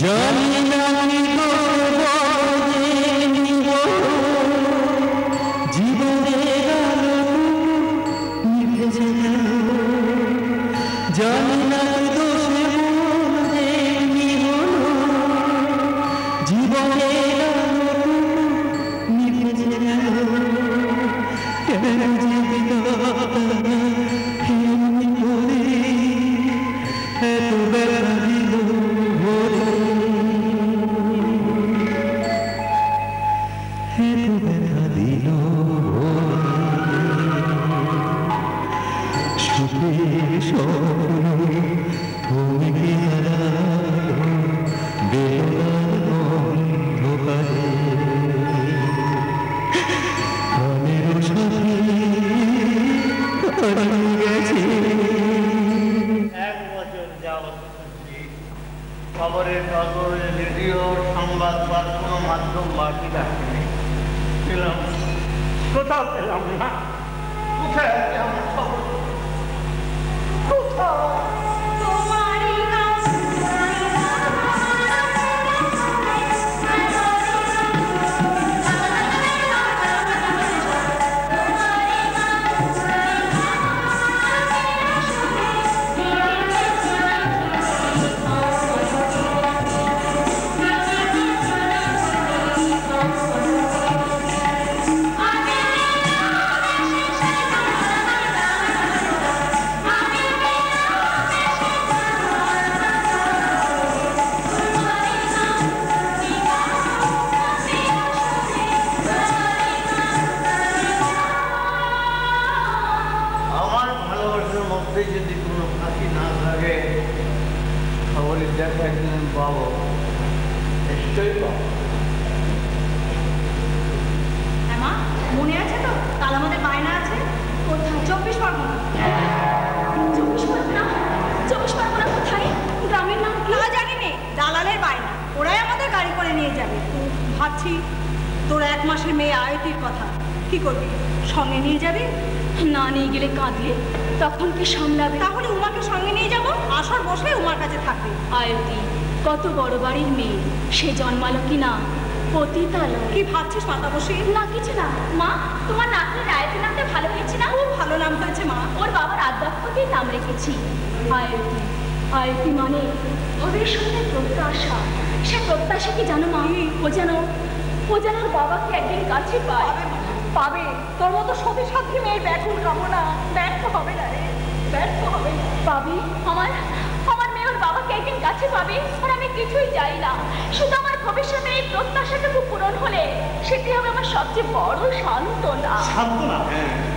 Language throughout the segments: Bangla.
জানি না আমি জীবনের আলো নিভে গেল, জানি না দোষে জীবনের আলো নিভে গেল, কেন যে বিধাতা এমনি করে এত ব্যথা দিল, এত ব্যথা দিল। সুখের স্বপ্ন তুমি কি হারালো বেদনার অন্ধকারে, প্রাণের সাথে হারিয়ে গেছে। 1 বছর যাবত খবরের কাগজ, রেডিও, সংবাদ বা কোনো মাধ্যম বাকি রাখেনি, পেলাম কোথাও পেলাম না। কোথায় আছে আমার খবর? কোথাও যদি কোনো ফাঁকি না লাগে, খবরের দেখা একদিন পাবো, নিশ্চয়ই পাবো। মনে আছে তো কাল আমাদের বায়না আছে? কোথায়? 24 পরগনা। 24 পরগনা? 24 পরগনা কোথায়? গ্রামের নাম কি? না জানি নে, দালালের বায়না, ওরাই আমাদের গাড়ি করে নিয়ে যাবে। ভাবছি তোর 1 মাসের মেয়ে আয়তির কথা, কি করবি? সঙ্গে নিয়ে যাবি? না নিয়ে গেলে কাঁদলে তখন কি সামলাবে? তাহলে উমাকে সঙ্গে নিয়ে যাব, আসর বসে উমার কাছে থাকবে। আয়তি কত বড় বাড়ির মেয়ে, সে জন্মালো কি না পতিতালো। কি ভাবছিস মাতা বসে? না কিছু না মা, তোমার নাতনির আয়তি নামটা ভালো হয়েছে না? খুব ভালো নাম হয়েছে মা, ওর বাবার আদ্যাপতির নাম রেখেছি আয়তি। আয়তি মানে ওদের সঙ্গে প্রত্যাশা। সে প্রত্যাশা কি জানো মা? ও যেন ওর বাবাকে একদিন কাছে পায়। পাবে, তোর মতো সতী সাধ্বী মেয়ের ব্যাকুল কামনা ব্যর্থ হবে না রে, ব্যর্থ হবে। পাবি, আমার মেয়ে ওর বাবাকে একদিন কাছে পাবে। আর আমি কিছুই চাই না, শুধু আমার ভবিষ্যতে এই প্রত্যাশাটুকু পূরণ হলে সেটি হবে আমার সবচেয়ে বড় সান্ত্বনা। সান্ত্বনা?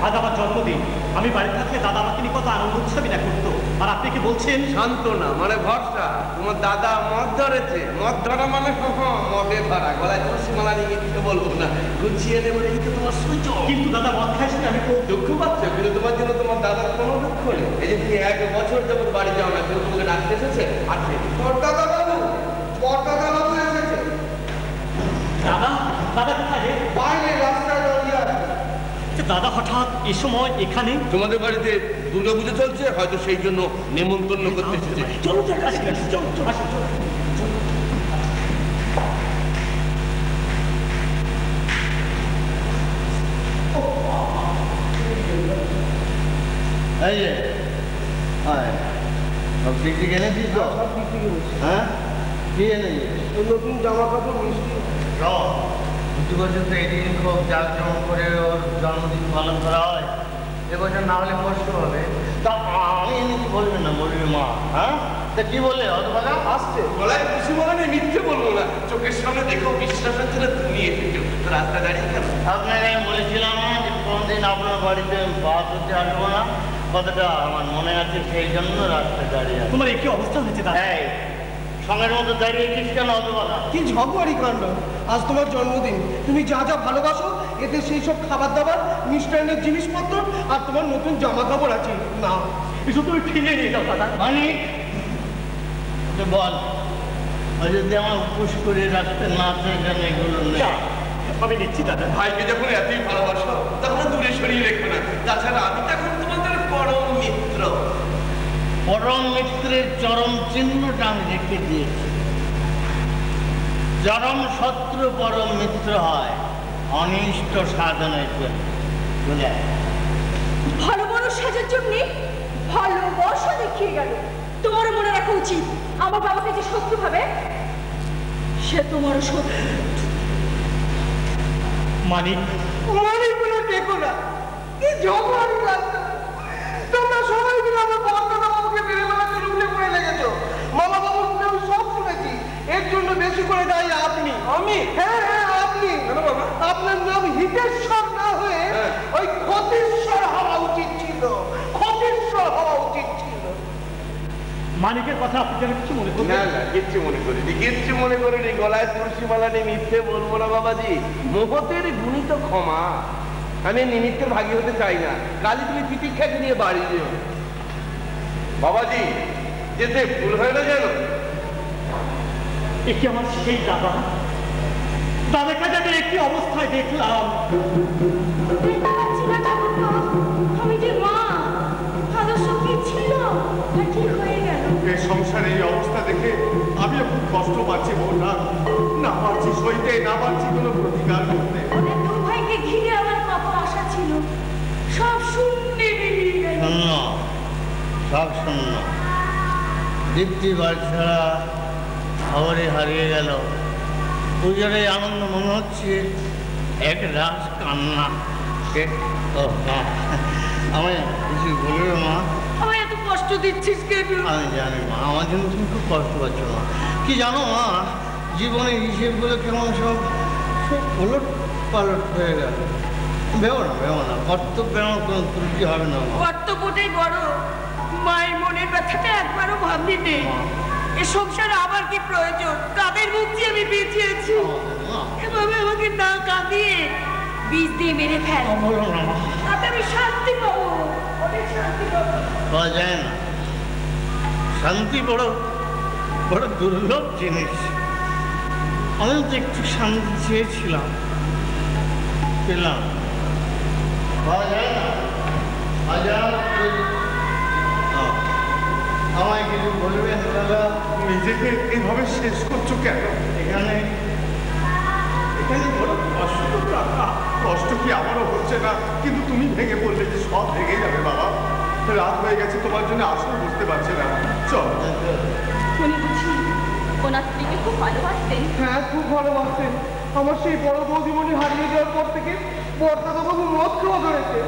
আজ আমার জন্মদিন, আমি বাড়ি থাকলে দাদা আমাকে নিয়ে কত আনন্দ উৎসবই না করতো, আর আপনি কি বলছেন সান্ত্বনা মানে ভরসা? তোমার দাদা মদ ধরেছে, মদ ধরা মানে মদে ধরা, গলায় তুলসী মালা নিয়ে কিছু বলবো না, গুছিয়ে নেবো, এই তো তোমার সুযোগ। কিন্তু দাদা মদ খাইছে, আমি খুব দুঃখ পাচ্ছি, কিন্তু তোমার জন্য তোমার দাদার কোনো দুঃখ নেই। এই যে তুমি 1 বছর যাবত বাড়ি যাও না, কেউ তোমাকে ডাকতে এসেছে? আছে তোর দাদা বাবু, তোর দাদা বাবু এসেছে। দাদা? দাদা কোথায়? বাইরে রাস্তায় দাঁড়িয়ে আছে। দাদা হঠাৎ এই সময় এখানে? তোমাদের বাড়িতে দুর্গাপুজো চলছে, হয়তো সেই জন্য নেমন্তন্ন করতে এসেছে। চলো তো কাছে, চলো চলো চলো। এই যে সব ঠিক এনেছিস তো? সব ঠিক থেকে বলছি। হ্যাঁ, কি এনেছিস? নতুন জামা কাপড়, মিষ্টি। প্রতি বছর তো এই দিন খুব জাঁকজমক করে ওর জন্মদিন পালন করা হয়, এবছর না হলে কষ্ট হবে। তা আমি এনেছি বলবি না, বলবি মা? হ্যাঁ, তা কি বললে অতবাগা আসছে? গলায় খুশি বলে না, মিথ্যে বলবো না, চোখের সামনে দেখো বিশ্বাস হচ্ছে না, তুমি এসেছো, তো রাস্তা দাঁড়িয়ে কেন? আপনাকে আমি বলেছিলাম না যে কোনদিন আপনার বাড়িতে বাস হতে আসবো না, কথাটা আমার মনে আছে, সেই জন্য রাস্তায় দাঁড়িয়ে আছে। তোমার একই অবস্থা হয়েছে দাদা। সঙ্গের মতো দাঁড়িয়েছিস কেন অতবাগা? কি ঝগড়ারি কাণ্ড! আজ তোমার জন্মদিন, তুমি যা যা ভালোবাসো এতে সেই সব খাবার দাবার, মিষ্টান্নের জিনিসপত্র আর তোমার নতুন জামা কাপড় আছে। না, এসব তুমি ফিরে নিয়ে যাও দাদা। মানিক, বল, যদি আমার উপোস করে রাখতে না চান এগুলো নেই। আমি নিচ্ছি দাদা। ভাইকে যখন এতই ভালোবাসো তখন দূরে সরিয়ে রেখো না, তাছাড়া আমি তখন তোমাদের পরম মিত্র। পরম মিত্রের চরম চিহ্নটা আমি রেখে দিয়েছি। চরম শত্রু পরম মিত্র হয় অনিষ্ট সাধনের জন্য। বুঝলে ভালো মানুষ সাজার জন্য ভালোবাসা দেখিয়ে গেল। তোমারও মনে রাখা উচিত, আমার বাবাকে যে শত্রু ভাবে সে তোমারও শত্রু। মানিক মানিকগুলো দেখো না, কি ঝগড়ার লাগতো। তোমরা সবাই মিলে আমার বর্তমান বাবুকে মেরে বেড়াতে রুমে পড়ে লেগেছো। মামা বাবুর মুখে আমি সব শুনেছি। এর জন্য বেশি করে দায়ী আপনি। আমি? হ্যাঁ হ্যাঁ আপনি। আপনার নাম হিতেশ্বর না হয়ে ওই ক্ষতিশ্বর হওয়া উচিত ছিল। ক্ষতিশ্বর হওয়া উচিত ছিল। মানিকের কথা আপনি যেন কিছু মনে করবেন না, কিচ্ছু মনে করিনি, কিচ্ছু মনে করিনি। গলায় তুলসী মালা নিয়ে মিথ্যে বলবো না বাবাজি। মোহতের গুণিত ক্ষমা। আমি নিমিত্তের ভাগী হতে চাই না। কালি তুমি তিতিক্ষাকে নিয়ে বাড়ি যেও বাবাজি, যেতে ভুল হয় না যেন। এ কি আমার সেই দাদা? দাদাকে যাদের একটি অবস্থায় দেখলাম। আমি যে মা, আদর্শ কি ছিল আর কি হয়ে গেল। এই সংসারে এই অবস্থা দেখে আমিও খুব কষ্ট পাচ্ছি বউটা। না পারছি সইতে, না পারছি কোনো প্রতিকার করতে। ওদের দু ভাইকে ঘিরে আমার কত আশা ছিল, সব শূন্যে বেরিয়ে গেল। শূন্য, সব শূন্য। দীপ্তি বাড়ি ছাড়া খবরে হারিয়ে গেল। পুজোর এই আনন্দ মনে হচ্ছে এক রাস কান্না। ও মা, আমায় কিছু বলবে মা? আমায় এত কষ্ট দিচ্ছিস কেন? আমি জানি মা, আমার জন্য তুমি খুব কষ্ট পাচ্ছ মা। কি জানো মা, জীবনের হিসেবগুলো কেমন সব ওলট পালট হয়ে গেল। ভেবো না, কর্তব্যে আমার কোনো ত্রুটি হবে না মা। কর্তব্যটাই বড়। মায়ের মনের ব্যথাটা একবারও ভাবলি নেই। এ সংসারে আবার কি প্রয়োজন? কাদের মুখ দিয়ে আমি বেঁচেছি। এভাবে আমাকে না কাঁদিয়ে বীজ দিয়ে মেরে ফেল। বলো না মা, তাতে আমি শান্তি পাবো, অনেক শান্তি পাবো। পাওয়া যায় না। শান্তি বড় বড় দুর্লভ জিনিস। আমি তো একটু শান্তি চেয়েছিলাম, পেলাম। পাওয়া যায় না। আমায় কিছু বলবেন দাদা? নিজেকে এইভাবে শেষ করছো কেন? এখানে বড় কষ্ট কাকা। কষ্ট কি আমারও হচ্ছে না, কিন্তু তুমি ভেঙে পড়লে যে সব ভেঙে যাবে বাবা। রাত হয়ে গেছে, তোমার জন্য আসলে বুঝতে পারছি না। চল। উনি বুঝি ওনার স্ত্রীকে খুব ভালোবাসতেন। হ্যাঁ, খুব ভালোবাসতেন। আমার সেই বড় বৌদিমণি হারিয়ে যাওয়ার পর থেকে বর্তাদাবাবু মদ খাওয়া ধরেছে।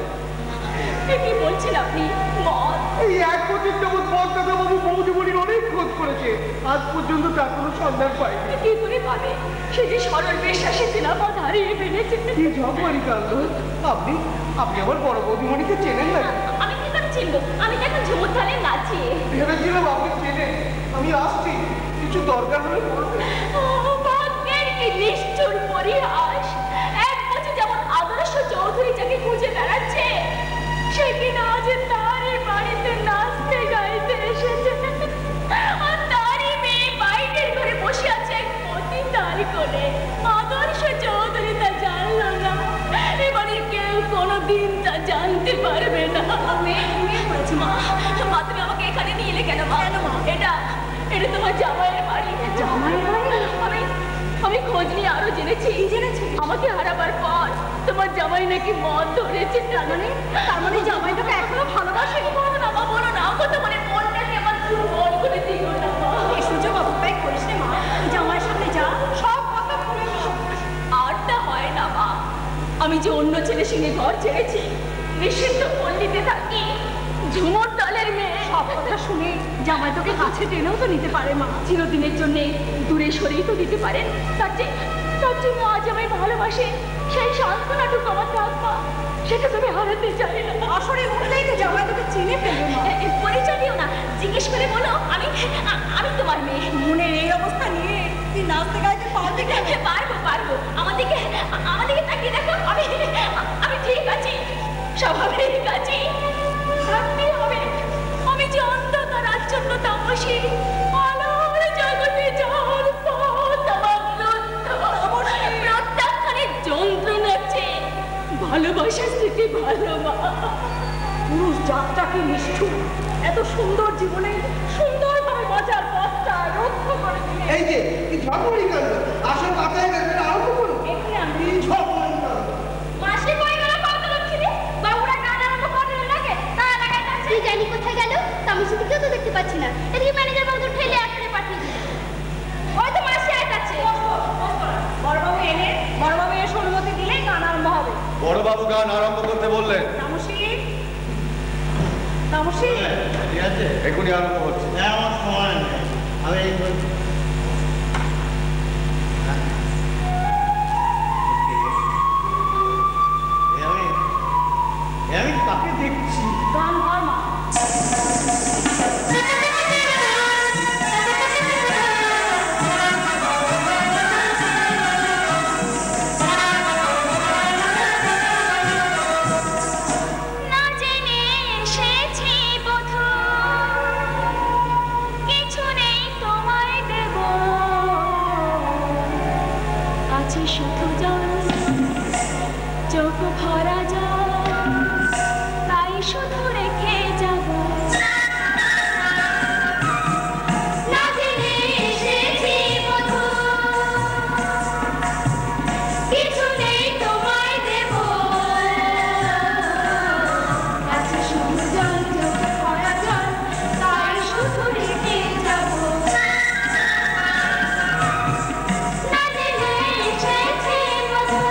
কি বলছেন আপনি? মদ? এই 1 বছর যাবৎ বর্তাদাবাবু বৌদিমণির অনেক খোঁজ করেছে। আজ পর্যন্ত তার কোনো সন্ধান পায়নি। কি করে পাবে? সে যে সরল বিশ্বাসে ছিল, মদ হারিয়ে ফেলেছে। কি ঝগড়ারি কাণ্ড। আপনি আমার বড় বৌদিমণিকে চেনেন না? আমি কি করে চিনবো? আমি তো এখন ঝুমুর থানে নাচি। ভেবেছিলাম আপনি চেনেন। আমি আসছি, কিছু দরকার হলে বলবেন। ও ভাগ্যের কি নিষ্ঠুর পরিহাস! 1 বছর যেমন আদর্শ চৌধুরী যাকে খুঁজে বেড়াচ্ছে, সে কিনা আজ তারই বাড়িতে নাচতে গাইতে এসেছে। আর তারই মেয়ে বাইরের ঘরে বসে আছে পতি তার কোলে। আদর্শ চৌধুরী তা জানলো না, এবারে কেউ কোনোদিন তা জানতে পারবে না। মেয়ে বলেছে মা, তুমি আমাকে এখানে নিয়ে এলে কেন মা? এটা তোমার জামাইয়ের বাড়ি। জামাইয়ের বাড়ি? আমি খোঁজ নিয়ে আরো জেনেছি। আমাকে হারাবার পর তোমার জামাই নাকি মদ ধরেছে। তার মানে জামাই তোকে এখনো ভালোবাসেনি? বলো না মা, বলো না। আমার তো মানে মনটাকে আমার পুরো মন করে দিও না মা। এই সুযোগ অপব্যয় করিস না মা। জামাইয়ের সামনে যা, সব কথা ভুলে যা। আর তা হয় না মা। আমি যে অন্য ছেলের সঙ্গে ঘর ছেড়েছি, নিষিদ্ধ পল্লীতে থাকি, ঝুমুর দলের মেয়ে। সব কথা শুনে জামাই তোকে কাছে টেনেও তো নিতে পারে মা। চিরদিনের জন্য দূরে সরিয়ে তো দিতে পারেন। তার জন্য আজ আমায় ভালোবাসে, সেই সান্ত্বনাটুকু আমার থাকবা, সেটা তুমি হারাতে চাই না। আসলে উঠলেই তো জামাই তোকে চিনে ফেলবে। পরিচয় দিও না, জিজ্ঞেস করে বলো আমি তোমার মেয়ে। মনের এই অবস্থা নিয়ে তুই নাচতে গাইতে পারবি? পারবো। আমাদেরকে তাকিয়ে দেখো। আমি ঠিক আছি, স্বাভাবিক আছি। ভাবতে হবে আমি যে অন্ধকার আচ্ছন্ন তামসী, আলোর জগতে যাওয়ার পথ আমার প্রত্যাখ্যানে যন্ত্রণাচ্ছে। ভালোবাসার স্মৃতি ভালো মা। পুরুষ জাতটাকে নিষ্ঠুর। এত সুন্দর জীবনে সুন্দরভাবে বাঁচা বাঁচার পথটা রুদ্ধ করে দিলে। এই যে কি ঝড়মড়ি কাণ্ড, আসল মাথায় গেছে আরম্ভ করুন। এখানে আমি কি ঝড়মড়ি কাণ্ড। মাসি কই গেল কতলক্ষ্মী? বাবুরা গান আরম্ভ করলেন নাকি? তারা লাগাই যাচ্ছে। তুই জানি কোথায় গেল? তামিশুকে কেউ তো দেখতে পাচ্ছি না। এদিকে ম্যানেজার বাবু ঠেলে এখানে পাঠিয়ে দিল। ওই তো মাসি আইতাছে। বড়বাবু এলে, বড়বাবু এসে অনুমতি দিলেই গান আরম্ভ হবে। বড়বাবু গান আরম্ভ করতে বললেন। তামসী, তামসী, ঠিক আছে, এখনই আরম্ভ হচ্ছে। আমার সময় নেই। আমি এই আমি কাকে দেখছি? গান ধর মা। না জেনে এসেছি বধূ, কিছু নেই তোমায় দেব, আছে শুধু জল, চোখ ভরা জল, তাই শুধু রেখে যাব। না জেনে এসেছি বধূ, কিছু নেই তোমায় দেব, আছে শুধু জল, চোখ ভরা জল, তাই শুধু রেখে যাব। না জেনে এসেছি বধূ,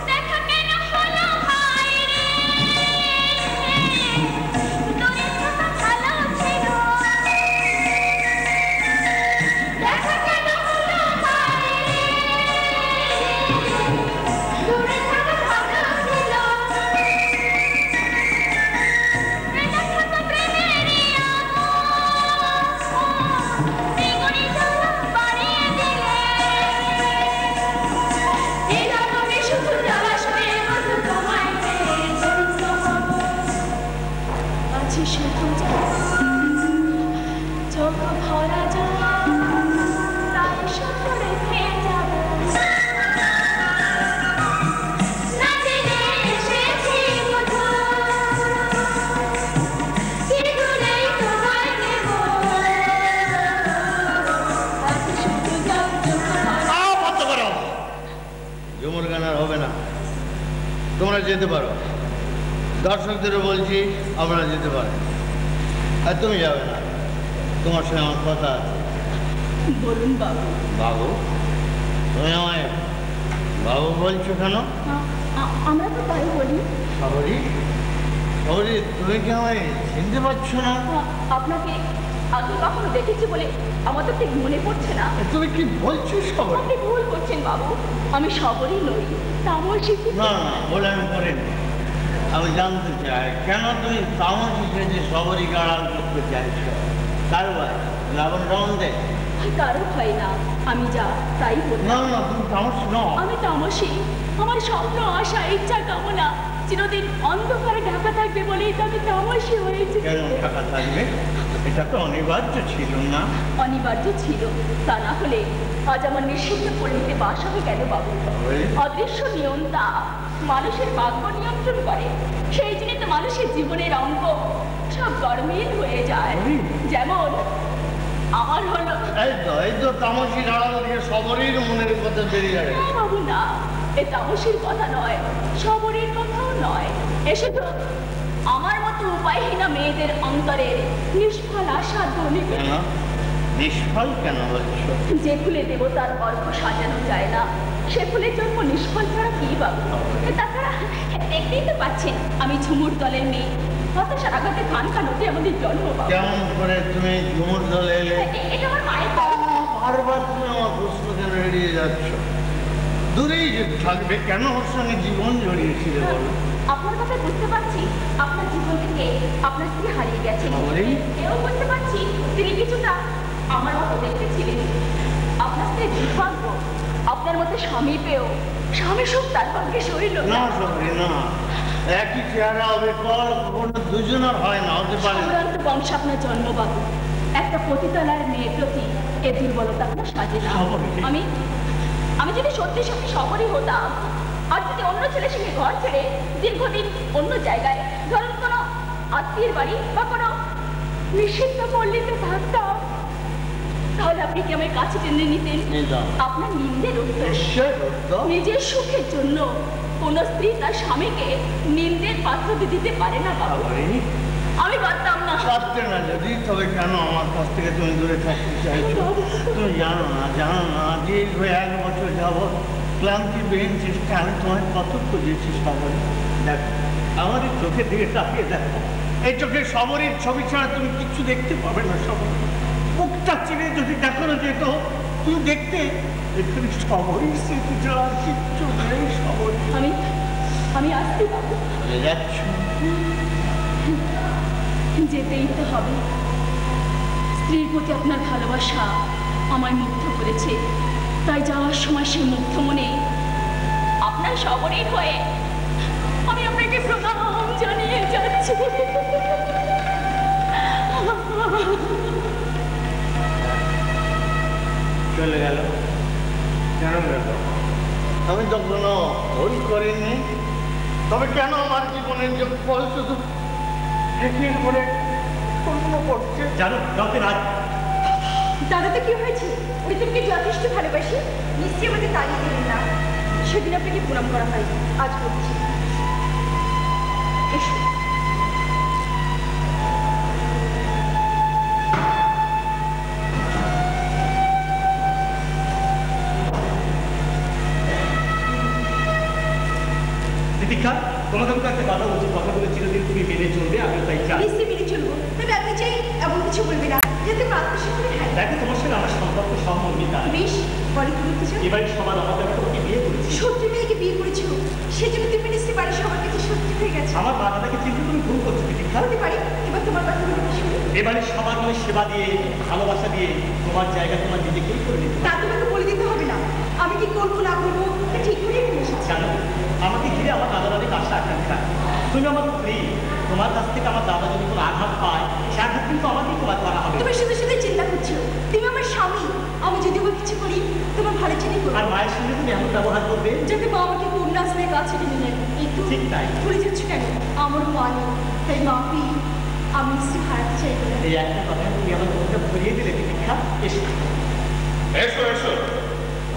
দেখা কেন হলো হায় রে, দূরে থাকা ভালো ছিল। দেখা কেন হলো হায় রে, দূরে থাকা ভালো ছিল। দেখা তো প্রেমেরই দ্বিগুণী জ্বালা বাড়িয়ে দিলে। এলাম আমি শুধু জলাশয়ে বধূ, তোমায় পেয়ে ধন্য হব। আছে শুধু জল, চোখ ভরা জল, তাই শুধু রেখে যাব। না জেনে এসেছি বধূ, কিছু নেই তোমায় দেব, আছে শুধু জল, চোখ ভরা। বন্ধ করো। ঝুমুর গান আর হবে না, তোমরা যেতে পারো। দর্শকদেরও বলছি আপনারা যেতে পারেন। আর তুমি যাবে না, তোমার সঙ্গে আমার কথা আছে। বলুন বাবু। বাবু, তুমি আমায় বাবু বলছো কেন? আমরা তো তাই বলি। শহরী, শহরী, তুমি কি আমায় চিনতে পারছো না? আপনাকে আগে কখনো দেখেছি বলে আমার তো ঠিক মনে পড়ছে না। তুমি কি বলছো শহরী? আপনি ভুল করছেন বাবু, আমি সবরই নই, তামসী। না না, বলে আমি করিনি। আমি জানতে চাই কেন তুমি তামাশি সেজে সবরই গাড়াল করতে চাইছো? কার ভাই লাবণ সম্বন্ধে? কারো হয় না, আমি যা তাই বলি। না না, তুমি তামাশি নও। আমি তামসী। আমার স্বপ্ন, আশা, ইচ্ছা, কামনা চিরদিন অন্ধকারে ঢাকা থাকবে বলেই তো আমি তামসী হয়েছি। কেন ঢাকা থাকবে? এটা তো অনিবার্য ছিল না? অনিবার্য ছিল, তা না হলে আজ আমার নিষিদ্ধ পরিণীতে বাস হবে কেন বাবু? অদৃশ্য নিয়ন্তা মানুষের ভাগ্য নিয়ন্ত্রণ করে, সেই জন্য তো মানুষের জীবনের অঙ্গ সব গরমিল হয়ে যায়। যেমন আমার হলো। এই তো তামাশি গাড়াল দিয়ে সবরই মনের কথা বেরিয়ে যাবে। না বাবু না, এ তামসীর কথা নয়, সবরের কথাও নয়। এসে তো আমার মতো উপায়হীনা মেয়েদের অন্তরে নিষ্ফল আশা ধ্বনি। কেন নিষ্ফল কেন বলছো? যে ফুলে দেবতার অর্ঘ সাজানো যায় না, সে ফুলের জন্ম নিষ্ফল ছাড়া কি বাবু? তাছাড়া দেখতেই তো পাচ্ছেন আমি ঝুমুর দলের মেয়ে, হতাশার আঘাতে খানকা নদী আমাদের জন্ম বাবু। কেমন করে তুমি ঝুমুর দলে এলে? এটা আমার মায়ের কথা। বারবার তুমি আমার প্রশ্ন কেন এড়িয়ে যাচ্ছ? দূরেই যেতে থাকবে, কেন ওর সঙ্গে জীবন জড়িয়েছিলে বলো? আপনার কথা বুঝতে পারছি, আপনার জীবন থেকে আপনার স্ত্রী হারিয়ে গেছেন। আমারই? এও বুঝতে পারছি তিনি কিছুটা আমার মতো দেখতে ছিলেন। আপনার স্ত্রী দুর্ভাগ্য, আপনার মতো স্বামী পেয়েও স্বামী সুখ তার ভাগ্যে সইল না সবরি না, একই চেহারা হবে কর, কখনো দুজনের হয় না, হতে পারে না। সম্ভ্রান্ত বংশ আপনার জন্মবাবু, একটা পতিতালার মেয়ের প্রতি এ দুর্বলতা আপনার সাজে না। সবরি। আমি যদি সত্যি সত্যি সবরই হতাম, আর যদি অন্য ছেলের সঙ্গে ঘর ছেড়ে দীর্ঘদিন অন্য জায়গায়, ধরুন কোনো আত্মীয়ের বাড়ি বা কোনো নিষিদ্ধ পল্লীতে থাকতাম, তাহলে আপনি কি আমার কাছে টেনে নিতেন? আপনার নিন্দের উত্তর। নিজের সুখের জন্য কোন স্ত্রী তার স্বামীকে নিন্দের পাত্র দিতে পারে না বাবু। আমি পারতাম না। পারতে না যদি, তবে কেন আমার কাছ থেকে তুমি দূরে থাকতে চাইছো? তুমি জানো না দীর্ঘ 1 বছর যাবৎ ক্লান্তিবিহীন চেষ্টা আমি তোমায় কত খুঁজে চেষ্টা করি। দেখো আমার এই চোখের দিকে তাকিয়ে দেখো, এই চোখের সবরের ছবি ছাড়া তুমি কিচ্ছু দেখতে পাবে না। সবর মুখটা চিনে যদি দেখো না যেত, তুমি দেখতে এখানে সবরই স্মৃতি ছাড়া কিচ্ছু নেই। সবর আমি আসতে পাবো। যাচ্ছ? যেতেই তো হবে। স্ত্রীর প্রতি আপনার ভালোবাসা আমায় মুগ্ধ করেছে, তাই যাওয়ার সময় সেই মুগ্ধ মনে আপনার সবরই হয়ে আমি আপনাকে প্রণাম জানিয়ে যাচ্ছি। চলে গেল কেন গেল? আমি তো কোনো ভুল করিনি, তবে কেন আমার জীবনের যে ফল শুধু একদিন করে পূর্ণ করছে? জানো কাউকে রাজ দাদাতে কি হয়েছে? উনি তোমাকে যথেষ্ট ভালোবাসি, নিশ্চয়ই আমাকে তাড়িয়ে দিলেন না। সেদিন আপনাকে প্রণাম করা হয়, আজ করছি। এসো। দীপিকা, তোমাকে আমি একটা কথা বলছি, কথাগুলো চিরদিন তুমি মেনে চলবে, আমি তাই চাই। নিশ্চয়ই মেনে চলবো, তবে আপনি চাই এমন কিছু বলবে না যাতে আমার আত্মসম্মান হয়। দেখো তোমার সাথে আমার সম্পর্ক সহমর্মিতা। বেশ, বলে কি বলতে চাও? এবারে সবার আমাদের তোমাকে বিয়ে করেছি। সত্যি মেয়েকে বিয়ে করেছো, সেজন্য তুমি নিশ্চয়ই বাড়ির সবার কাছে সত্যি হয়ে গেছে। আমার মা দাদাকে চিনতে তুমি ভুল করছো দীপিকা। হতে পারি, এবার তোমার কথা বলে শুনি। এবারে সবার মনে সেবা দিয়ে, ভালোবাসা দিয়ে তোমার জায়গা তোমার নিজেকেই করে নিতে তা তোমাকে বলে দিতে হবে না, আমি কি করবো না করবো তা ঠিক করে ফেলে এসেছি। জানো, আমাকে ঘিরে আমার দাদার অনেক আশা আকাঙ্ক্ষা। তুমি আমার স্ত্রী, তোমার কাছ থেকে আমার দাদা যদি কোনো আঘাত পায়, সে আঘাত কিন্তু আমাকেই তোমার করা হবে। তুমি শুধু শুধু চিন্তা করছো, তুমি আমার স্বামী, আমি যদি বা কিছু করি তোমার ভালো চিনি করবো। আর মায়ের সঙ্গে তুমি এমন ব্যবহার করবে যাতে মা আমাকে কন্যাশ্রমের কাছে টেনে নেন। একটু ঠিক তাই। ভুলে যাচ্ছ কেন? আমারও মা নেই, তাই মাপি আমি নিশ্চয়ই হারাতে চাই না। এই একটা কথা তুমি আমার মনটা ভরিয়ে দিলে দীপিকা। এসো এসো এসো,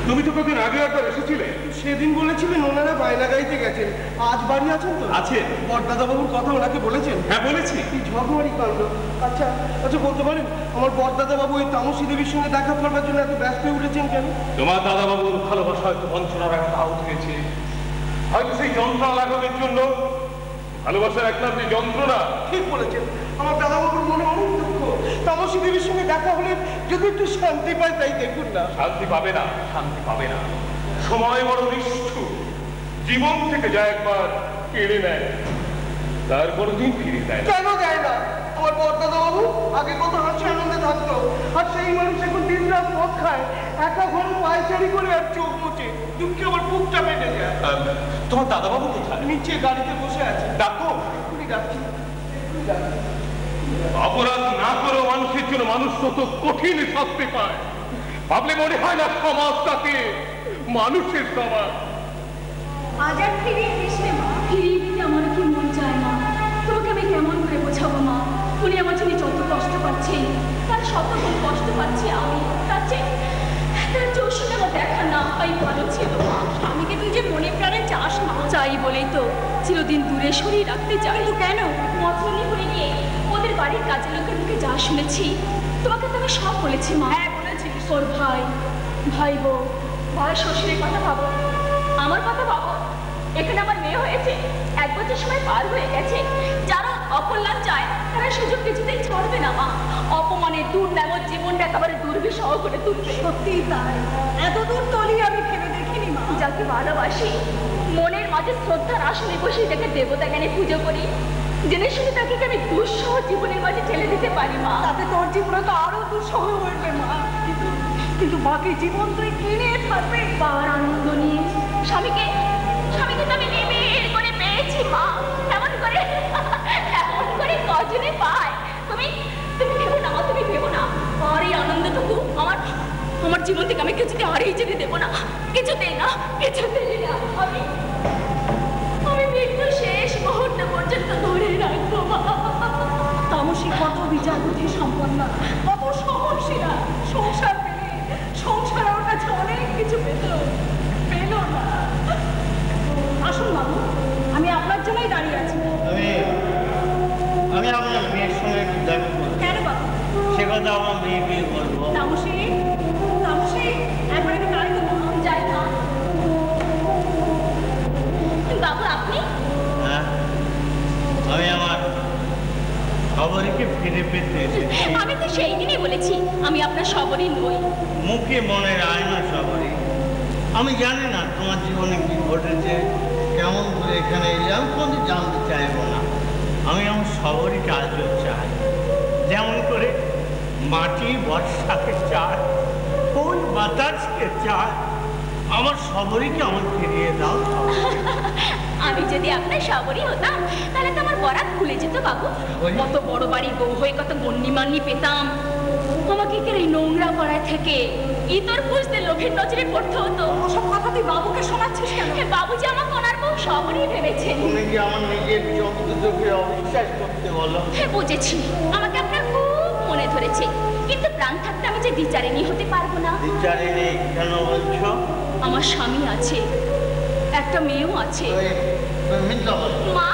তুমি তো কদিন আগে একবার এসেছিলে। সেদিন বলেছিলেন ওনারা বায়না গাইতে গেছেন, আজ বাড়ি আছেন তো? আছে। বড়দাদা বাবুর কথা ওনাকে বলেছেন? হ্যাঁ বলেছি। কি ঝগড়ারি কাণ্ড। আচ্ছা বলতে পারেন আমার বড়দাদা বাবু ওই তামসী দেবীর সঙ্গে দেখা করবার জন্য এত ব্যস্ত হয়ে উঠেছেন কেন? তোমার দাদা বাবুর ভালোবাসা হয়তো বঞ্চনার আঘাত আহত হয়েছে, হয়তো সেই যন্ত্রণা লাঘবের জন্য ভালোবাসার একটা যে যন্ত্রণা। ঠিক বলেছেন, আমার দাদা বাবুর মনে অনেক দুঃখ। তামসী দেবীর সঙ্গে দেখা হলে যদি একটু শান্তি পায়, তাই দেখুন না। শান্তি পাবে না, শান্তি পাবে না। সময় বড় নিষ্ঠুর, জীবন থেকে যা একবার কেড়ে নেয় তার কোনোদিন ফিরে দেয় না। কেন দেয় না? আমার বড়দাদা বাবু আগে কত হাসি আনন্দে থাকতো, আর সেই মানুষ এখন দিন রাত মদ খায়, একা ঘরে পায়চারি করে আর চোখ মুছে। দুঃখে আমার বুকটা পেটে যায়। তোমার দাদা বাবু কোথায়? নিচে গাড়িতে বসে আছে। ডাকো। এক্ষুনি ডাকছি। অপরাধ না করেও মানুষের জন্য মানুষ তত কঠিন শাস্তি পায়, ভাবলে মনে হয় না সমাজ তাকে মানুষের সমাজ। আজ আর ফিরিয়ে দিস রে মা। ফিরিয়ে দিতে আমার কি মন চায় না। তোমাকে আমি কেমন করে বোঝাবো মা? উনি আমার জন্য যত কষ্ট পাচ্ছেন, তার শতগুণ কষ্ট পাচ্ছি আমি। তার চোষটা আমার দেখা না হয় ভালো ছিল। স্বামীকে তুই যে মনে প্রাণে চাস না। চাই বলেই তো চিরদিন দূরে সরিয়ে রাখতে চাই। তো কেন? মতনি হয়ে গিয়ে ওদের বাড়ির কাজের লোকের মুখে যা শুনেছি, তোমাকে তো আমি সব বলেছি মা। হ্যাঁ বলেছিস। ওর ভাই বউ, ভাই শ্বশুরের কথা ভাবো, আমার কথা ভাবো। এখানে আমার মেয়ে হয়েছে, 1 বছর সময় পার হয়ে গেছে। যারা অকল্যাণ চায় তারা সুযোগ কিছুতেই ছাড়বে না মা। অপমানে দুর্নামত জীবনটা একেবারে দুর্বিষহ করে তুলবে। সত্যিই তাই, এত দূর তলিয়ে আমি ভেবে দেখিনি মা। যাকে ভালোবাসি, মনের মাঝে শ্রদ্ধার আসনে বসে যাকে দেবতা জ্ঞানে পুজো করি, জেনে শুনে তাকে আমি দুঃসহ জীবনের মাঝে ঠেলে দিতে পারি মা। তাতে তোর জীবনে তো আরো দুঃসহ হয়ে মা। কিন্তু বাকি জীবন তুই কিনে থাকবে পাওয়ার আনন্দ নিয়ে। স্বামীকে তো আমি নিবিড় করে পেয়েছি মা। এমন করে কজনে পায়? তুমি ভেবো না মা, তুমি ভেবো না। আর এই আনন্দটুকু আমার জীবন থেকে আমি কিছুতে হারিয়ে যেতে দেবো না, কিছুতেই না, কিছুতেই না। আমি মৃত্যু শেষ মুহূর্ত পর্যন্ত ধরে রাখবো। তামসী কত বিচার বুদ্ধি সম্পন্ন, কত সহনশীলা, সংসার পেলে সংসার ওর কাছে অনেক কিছু পেল না। আসুন বাবু, আমি আপনার জন্যই দাঁড়িয়ে আছি। আমি আপনার মেয়ের সঙ্গে একটু দেখা করবো। কেন বাবু? সে কথা আমার মেয়েকে বলবো। তামসী একবার একটু গাড়ি দেবো, আমি যাই না। বাবু আপনি? হ্যাঁ, আমি আমার খবরকে ফিরে পেতে এসেছি। আমি তো সেই দিনই বলেছি আমি আপনার সবরই নই। মুখে মনের আয়না সবরই। আমি জানি না তোমার জীবনে কি ঘটেছে, কেমন করে এখানে এলে, আমি কোনদিন জানতে চাইবো না। আমি আমার সবরীকে আজও চাই, যেমন করে মাটি বর্ষাকে চায়, ফুল বাতাসকে চায়, আমার সবরীকে আমার ফিরিয়ে দাও। আমি যদি আপনার সবরই হতাম তাহলে তো আমার বরাত খুলে যেত বাবু। কত বড় বাড়ির বউ হয়ে কত গণ্যমান্য পেতাম। আমাকে এই নোংরা পাড়ায় থেকে ইতর খুঁজতে লোভের নজরে পড়তে হতো। ওসব কথা তুই বাবুকে শোনাচ্ছিস কেন? বাবু যে আমার কোনার বউ সবরই ভেবেছে। তুমি কি আমার নিজের চোখে অবিশ্বাস করতে বলো? হ্যাঁ বুঝেছি, আমাকে আপনার খুব মনে ধরেছে, কিন্তু প্রাণ থাকতে আমি যে দ্বিচারিণী হতে পারবো না। দ্বিচারিণী কেন বলছো? আমার স্বামী আছে, একটা মেয়েও আছে। মা,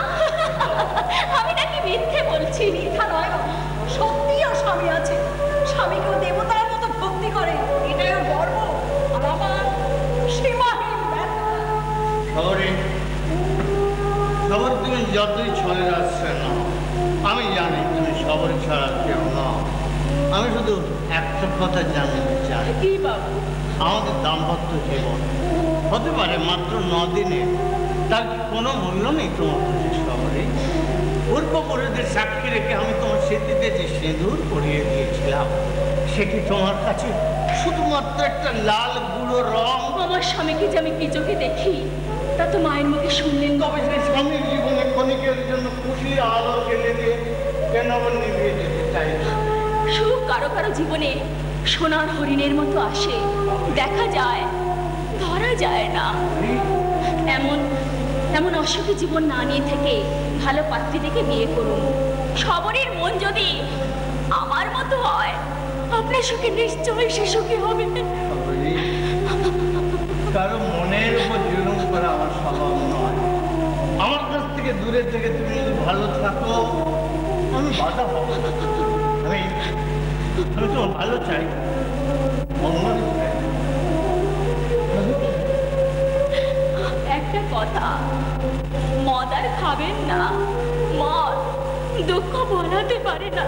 আমি নাকি মিথ্যে বলছি? মিথ্যা নয়, সত্যি ওর স্বামী আছে। স্বামীকেও দেবতার মতো ভক্তি করে, এটাই ওর গর্ব। আর আমার সীমাহীন ব্যথা। খবর তুমি যতই চলে যাচ্ছে না, আমি জানি তুমি সবরী ছাড়া কেউ না। আমি শুধু একটা কথা জানতে চাই। কি বাবু? আমাদের দাম্পত্য জীবন হতে পারে মাত্র 9 দিনে, তার কোনো মূল্য নেই তোমার কাছে সবরী। পূর্বপুরুষদের সাক্ষী রেখে আমি তোমার স্মৃতিতে যে সিঁদুর পরিয়ে দিয়েছিলাম, সে কি তোমার কাছে শুধুমাত্র একটা লাল গুঁড়ো রং? আমার স্বামীকে যে আমি কি চোখে দেখি তা তো মায়ের মুখে শুনলেন। তবে সেই স্বামীর জীবনে ক্ষণিকের জন্য খুশির আলো জ্বেলে দিয়ে কেন আবার নিভিয়ে যেতে চাই? সুখ কারো কারো জীবনে সোনার হরিণের মতো আসে, দেখা যায়, ধরা যায় না। এমন অসুখী জীবন না নিয়ে থেকে ভালো পাত্রী দেখে বিয়ে করুন। সবরীর মন যদি আমার মতো হয়, আপনার সুখে নিশ্চয়ই সে সুখী হবে। কারো মনের উপর জুলুম করা আমার স্বভাব নয়। আমার কাছ থেকে দূরে থেকে তুমি যদি ভালো থাকো, আমি বাধা পাবো না। আমি তোমার ভালো চাই, একটা কথা, মদ আর খাবেন না। মদ দুঃখ বলাতে পারে না,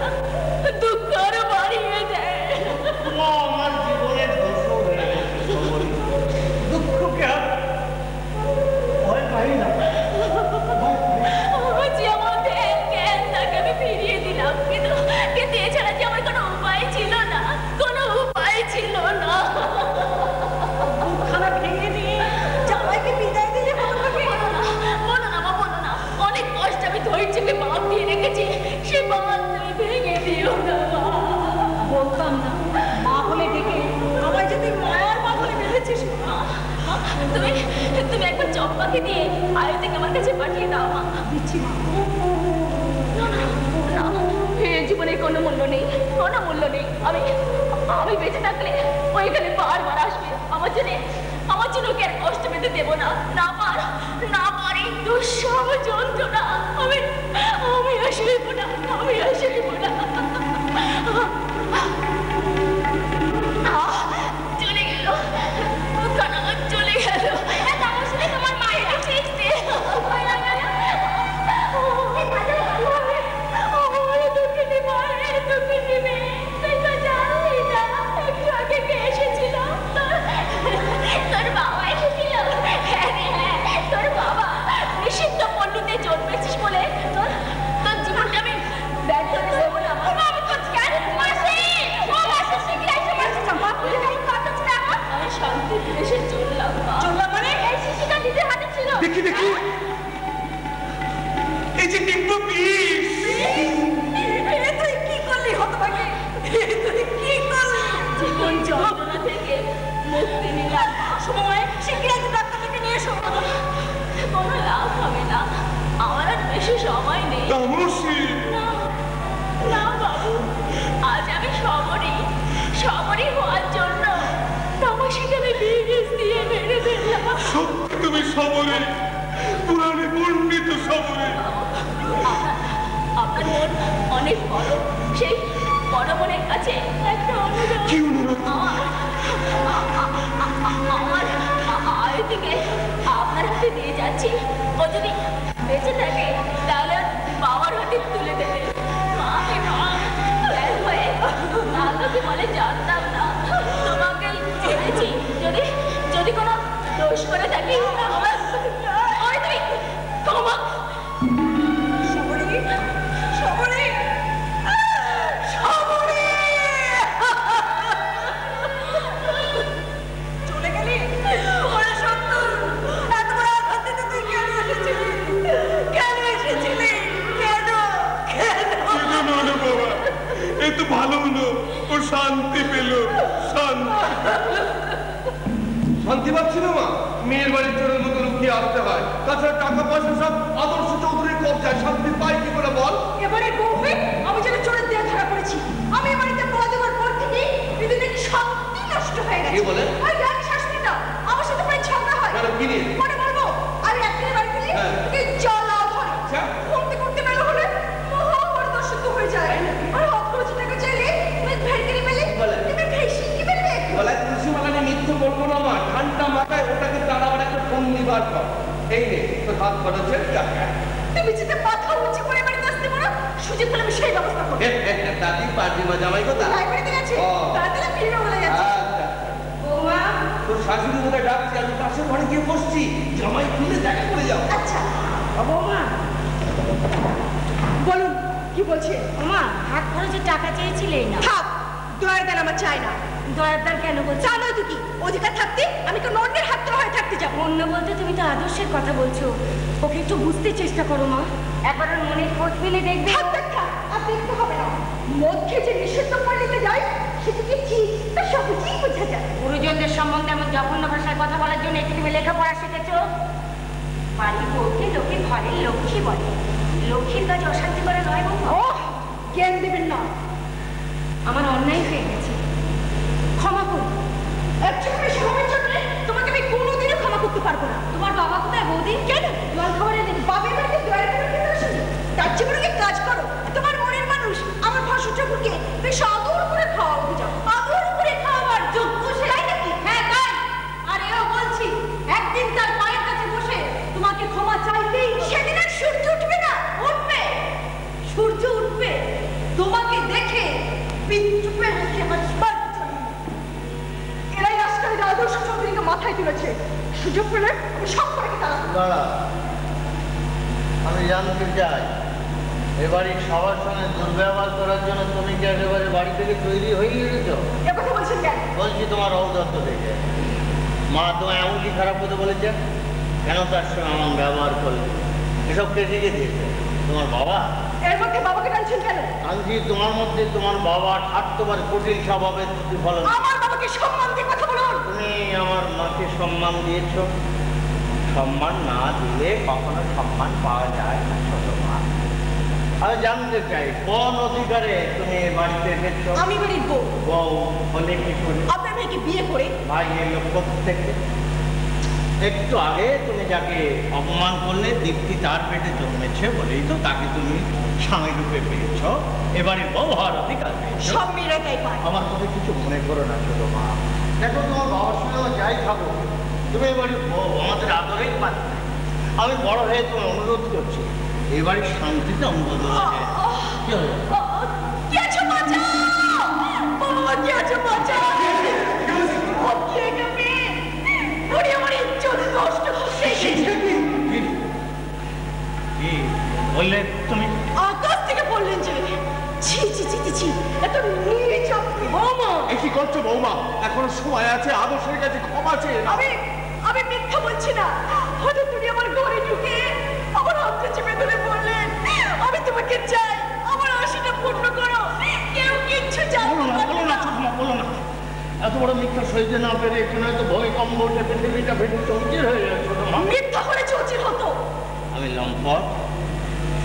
দুঃখ আরো বাড়িয়ে দেয়। আমার জীবনের দোষও হয়ে গেছে সবরী। দুঃখকে আর ভয় পাই না। যেমন জ্ঞান তাকে আমি ফিরিয়ে দিলাম, কিন্তু এছাড়া যে আমার কোনো উপায় ছিল না, কোনো উপায় ছিল না। খানা ভেঙে দিয়ে জামাইকে বিদায় দিলে বলো না মা, বলো না। অনেক কষ্ট আমি ধৈর্যকে বাদ দিয়ে রেখেছি, সে বাদ তুমি ভেঙে দিও না। বলতাম না মা বলে ডেকে আমায় যদি মায়ার মা বলে বেঁধেছিস। তুমি একবার চম্পাকে দিয়ে আয়ু থেকে আমার কাছে পাঠিয়ে দাও মা। দিচ্ছি মা। না, জীবনে কোনো মূল্য নেই, কোনো মূল্য নেই। আমি বেঁচে থাকলে ওইখানে বারবার আসবে। আমার জন্য ওকে আর কষ্ট পেতে দেবো না। না পারি দুঃসহ যন্ত্রণা আমি আসলে না, আমি আসলে না। চলে গেল, চলে গেল। তোমার মায়ের কাছে এসেছিল। তোর বাবা এসেছিল? তোর বাবা নিষিদ্ধ পল্লীতে জন্মেছিস বলে তোর জীবনটা আমি সময় নেই। তামসী, না না বাবু, আজ আমি শবরী হওয়ার জন্য তামাশিকে আমি বিষ দিয়ে মেরে ফেললাম। সত্যি তুমি শবরী, পুরাণে বর্ণিত শবরী। আপনার মন অনেক বড়, সেই বড় মনের কাছে একটা অনুরোধ। কি অনুরোধ? আমার আয়তিকে আপনার হাতে দিয়ে যাচ্ছি, ও যদি বেঁচে থাকে তাহলে বাবার হাতে তুলে দেবে। আলোকে বলে জানতাম না, তোমাকে জেনেছি। যদি কোনো দোষ করে থাকি তোমার চলে গেলি? ওরে সত্তর, এত বড় আঘাত দিতে তুই কেন এসেছিলি? কেন এসেছিলি? কেন? কেন হলো বাবা? এ তো ভালো হলো, ও শান্তি পেল। শান্তি পাচ্ছিল মা? মেয়ের বাড়ির চোরের মতো লুকিয়ে আসতে হয়, তাছাড়া টাকা পয়সা সব আদর্শ চৌধুরীর কবজায়। শান্তি পাই কি করে বল? এবারে বউকে আমি যেন চোরের দিয়ে ধরা পড়েছি। আমি এ বাড়িতে পা দেওয়ার পর থেকে দিদি নাকি শান্তি নষ্ট হয়ে গেছে। কি বলে? ওই জানি শাস্তি দাও, আমার সাথে প্রায় ঝগড়া হয়। কেন, কি নিয়ে? মনে বলবো আমি একদিন বাড়ি ফিরি, তুই জ্বালা ধরে করতে মেলো হলে মহা দর্শক হয়ে যায়। আর হাত খরচ টাকা চাইলে তুমি ভেড়কিরি মেলে তুমি ভেসি কি মেলবে? গলায় তুলসী মালা নিয়ে মিথ্যে বলবো না মা। ঠান্ডা মাথায় ওটাকে তাড়াবার একটা ফোন নিবার পর এই নে তোর হাত করেছে টাকা। তুমি যেতে মাথা উঁচু করে বাড়িতে আসতে পারো, সুযোগ পেলে আমি সেই ব্যবস্থা করবো। দাদি পার্টি মা জামাই কথা লাইব্রেরিতে গেছে, তাড়াতাড়ি ফিরে বলে যাচ্ছে। বৌমা, তোর শাশুড়ি কোথায় ডাকছে, আমি পাশের ঘরে গিয়ে বসছি। জামাই খুলে দেখা করে যাও। আচ্ছা বৌমা বলুন কি বলছে? মা, হাত খরচের টাকা চেয়েছিলে না? থাক, দয়ার দান আমার চাই না। দয়াদার কেন বলছো? জানো তো কি অধিকার থাকতে আমি তো অন্যের হাত ধরে হয়ে থাকতে যাবো? অন্য বলতে তুমি তো আদর্শের কথা বলছো। ওকে একটু বুঝতে চেষ্টা করো মা, একবার ওর মনের খোঁজ মিলে দেখবে। থাক থাক থাক, আর দেখতে হবে না। মদ খেয়ে যে নিষিদ্ধ পল্লীতে যায় সেটা কি ঠিক তা সহজেই বোঝা যায়। গুরুজনদের সম্বন্ধে এমন জঘন্য ভাষায় কথা বলার জন্য একটু তুমি লেখাপড়া শিখেছো? বাড়ির বউকে লোকে ঘরের লক্ষ্মী বলে। লক্ষ্মীর কাজে অশান্তি করে নয় বৌমা। ও জ্ঞান দেবেন না। আমার অন্যায় হয়ে গেছে, ক্ষমা করুন। একচুয়ালি সময়ের জন্য তোমাকে আমি কোনোদিনও ক্ষমা করতে পারবো না। তোমার বাবা কোথায় বৌদি? কেন? জল খাবারে দিন বাপের বাড়িতে দয়া করে খেতে আসেনি? তার চেয়ে বড় কি কাজ করো। তোমার মনের মানুষ আমার ভাসুর ঠাকুরকে বেশ আদর করে খাওয়াতে যাও। আদর করে খাওয়াবার যোগ্য সে তাই নাকি? হ্যাঁ তাই। আর এও বলছি, একদিন তার পায়ের কাছে বসে তোমাকে ক্ষমা চাইতেই সেদিন আর সূর্য উঠবে না? উঠবে, সূর্য উঠবে তোমাকে দেখে। বিদ্রুপের মুখে আমার স্পর্শ ছড়িয়ে। এরাই আজকাল আদর্শ চৌধুরীকে মাথায় তুলেছে। সুযোগ পেলে আমি সব করে তাড়াবো। দাঁড়া, আমি জানতে চাই এবারে সবার সঙ্গে দুর্ব্যবহার করার জন্য তুমি কি একেবারে বাড়ি থেকে তৈরি হয়ে গেছো? এ কথা বলছেন কেন? বলছি তোমার ঔদত্ত দেখে মা তোমায় এমন কি খারাপ কথা বলেছে? কেন তার সঙ্গে এমন ব্যবহার করলে? এসব কে শিখে দিয়েছে? তোমার বাবা? এর মধ্যে বাবাকে টানছেন কেন? আনছি তোমার মধ্যে তোমার বাবা স্বার্থপর কঠিন স্বভাবের প্রতিফলন। আমার বাবাকে সম্মান দিয়ে কথা বলুন। তুমি আমার মাকে সম্মান দিয়েছ, সম্মান না দিলে কখনো সম্মান পাওয়া যায় না ছোট মা। আমি জানতে চাই কোন অধিকারে তুমি এ বাড়িতে এসেছো? আমি বাড়ির বউ। বউ হলে কি করে? আপনার মেয়েকে বিয়ে করে ভাই এলো প্রত্যেকে। একটু আগে তুমি যাকে অপমান করলে দীপ্তি তার পেটে জন্মেছে বলেই তো তাকে তুমি স্বামী রূপে পেয়েছ, এবারে বউ হওয়ার অধিকার পেয়েছ। সব মেয়েরা তাই পায়। আমার কথা কিছু মনে করো না ছোট মা। দেখো তোমার বাবার সঙ্গে আমার যাই খাবো, তুমি এবারে বউ, আমাদের আদরের পাত্র। আমি বড় হয়ে তোমার অনুরোধ করছি, এবারে শান্তিতে অনুরোধ আছে। কি হলো? কি আছে বাঁচাও? বাবা কি আছে বাঁচাও? ও কি একটা মেয়ে? ওরে আমার ইজ্জত নষ্ট হচ্ছে। কি বললে তুমি? আকাশ থেকে পড়লেন যে। ছি ছি ছি ছি ছি, এত নীচ আপনি। বৌমা, এ কি করছো বৌমা? এখনো সময় আছে, আদর্শের কাছে ক্ষমা চেয়ে নাও। আমি মিথ্যা বলছি না। হঠাৎ তুমি আমার ঘরে ঢুকে আমার হাতটা চেপে ধরে বললেন আমি তোমাকে চাই, আমার আশাটা পূর্ণ করো। কেউ কিচ্ছু জানো না। বলো না ছোট মা, বলো না। এত বড় মিথ্যা সহ্য না পেরে এখানে হয়তো ভূমিকম্প উঠে পৃথিবীটা ভেঙে চৌচির হয়ে যায় ছোট মা। মিথ্যা করে চৌচির হতো। আমি লম্পট,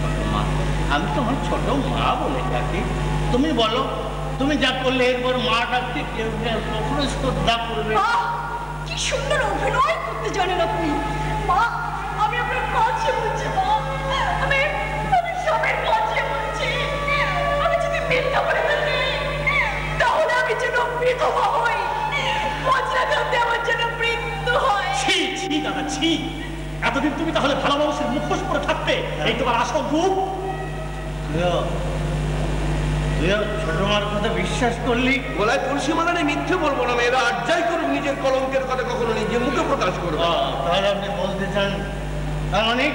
ছোট মা, আমি তোমার ছোট মা বলে ডাকি। তুমি বলো, তুমি যা করলে এরপর মা ডাকতে কেউ কখনো শ্রদ্ধা করবে? কি সুন্দর অভিনয় করতে জানেন আপনি। মা, আমি আপনার কাছে বলছি মা, আমি সবের কাছে বলছি, আমি যদি মিথ্যা বলে থাকি তাহলে আমি যেন বিধবা হই, বজ্রাঘাতে আমার যেন মৃত্যু হয়। ছি ছি দাদা ছি, এতদিন তুমি তাহলে ভালো মানুষের মুখোশ পরে থাকতে, এই তোমার আসল রূপ। তুইও ছোট মার কথা বিশ্বাস করলি? গলায় তুলসী মালা নেই, মিথ্যে বলবো না। মেয়েরা আর যাই করুক নিজের কলঙ্কের কথা কখনো নিজের মুখে প্রকাশ করবে। তাহলে আপনি বলতে চান অনেক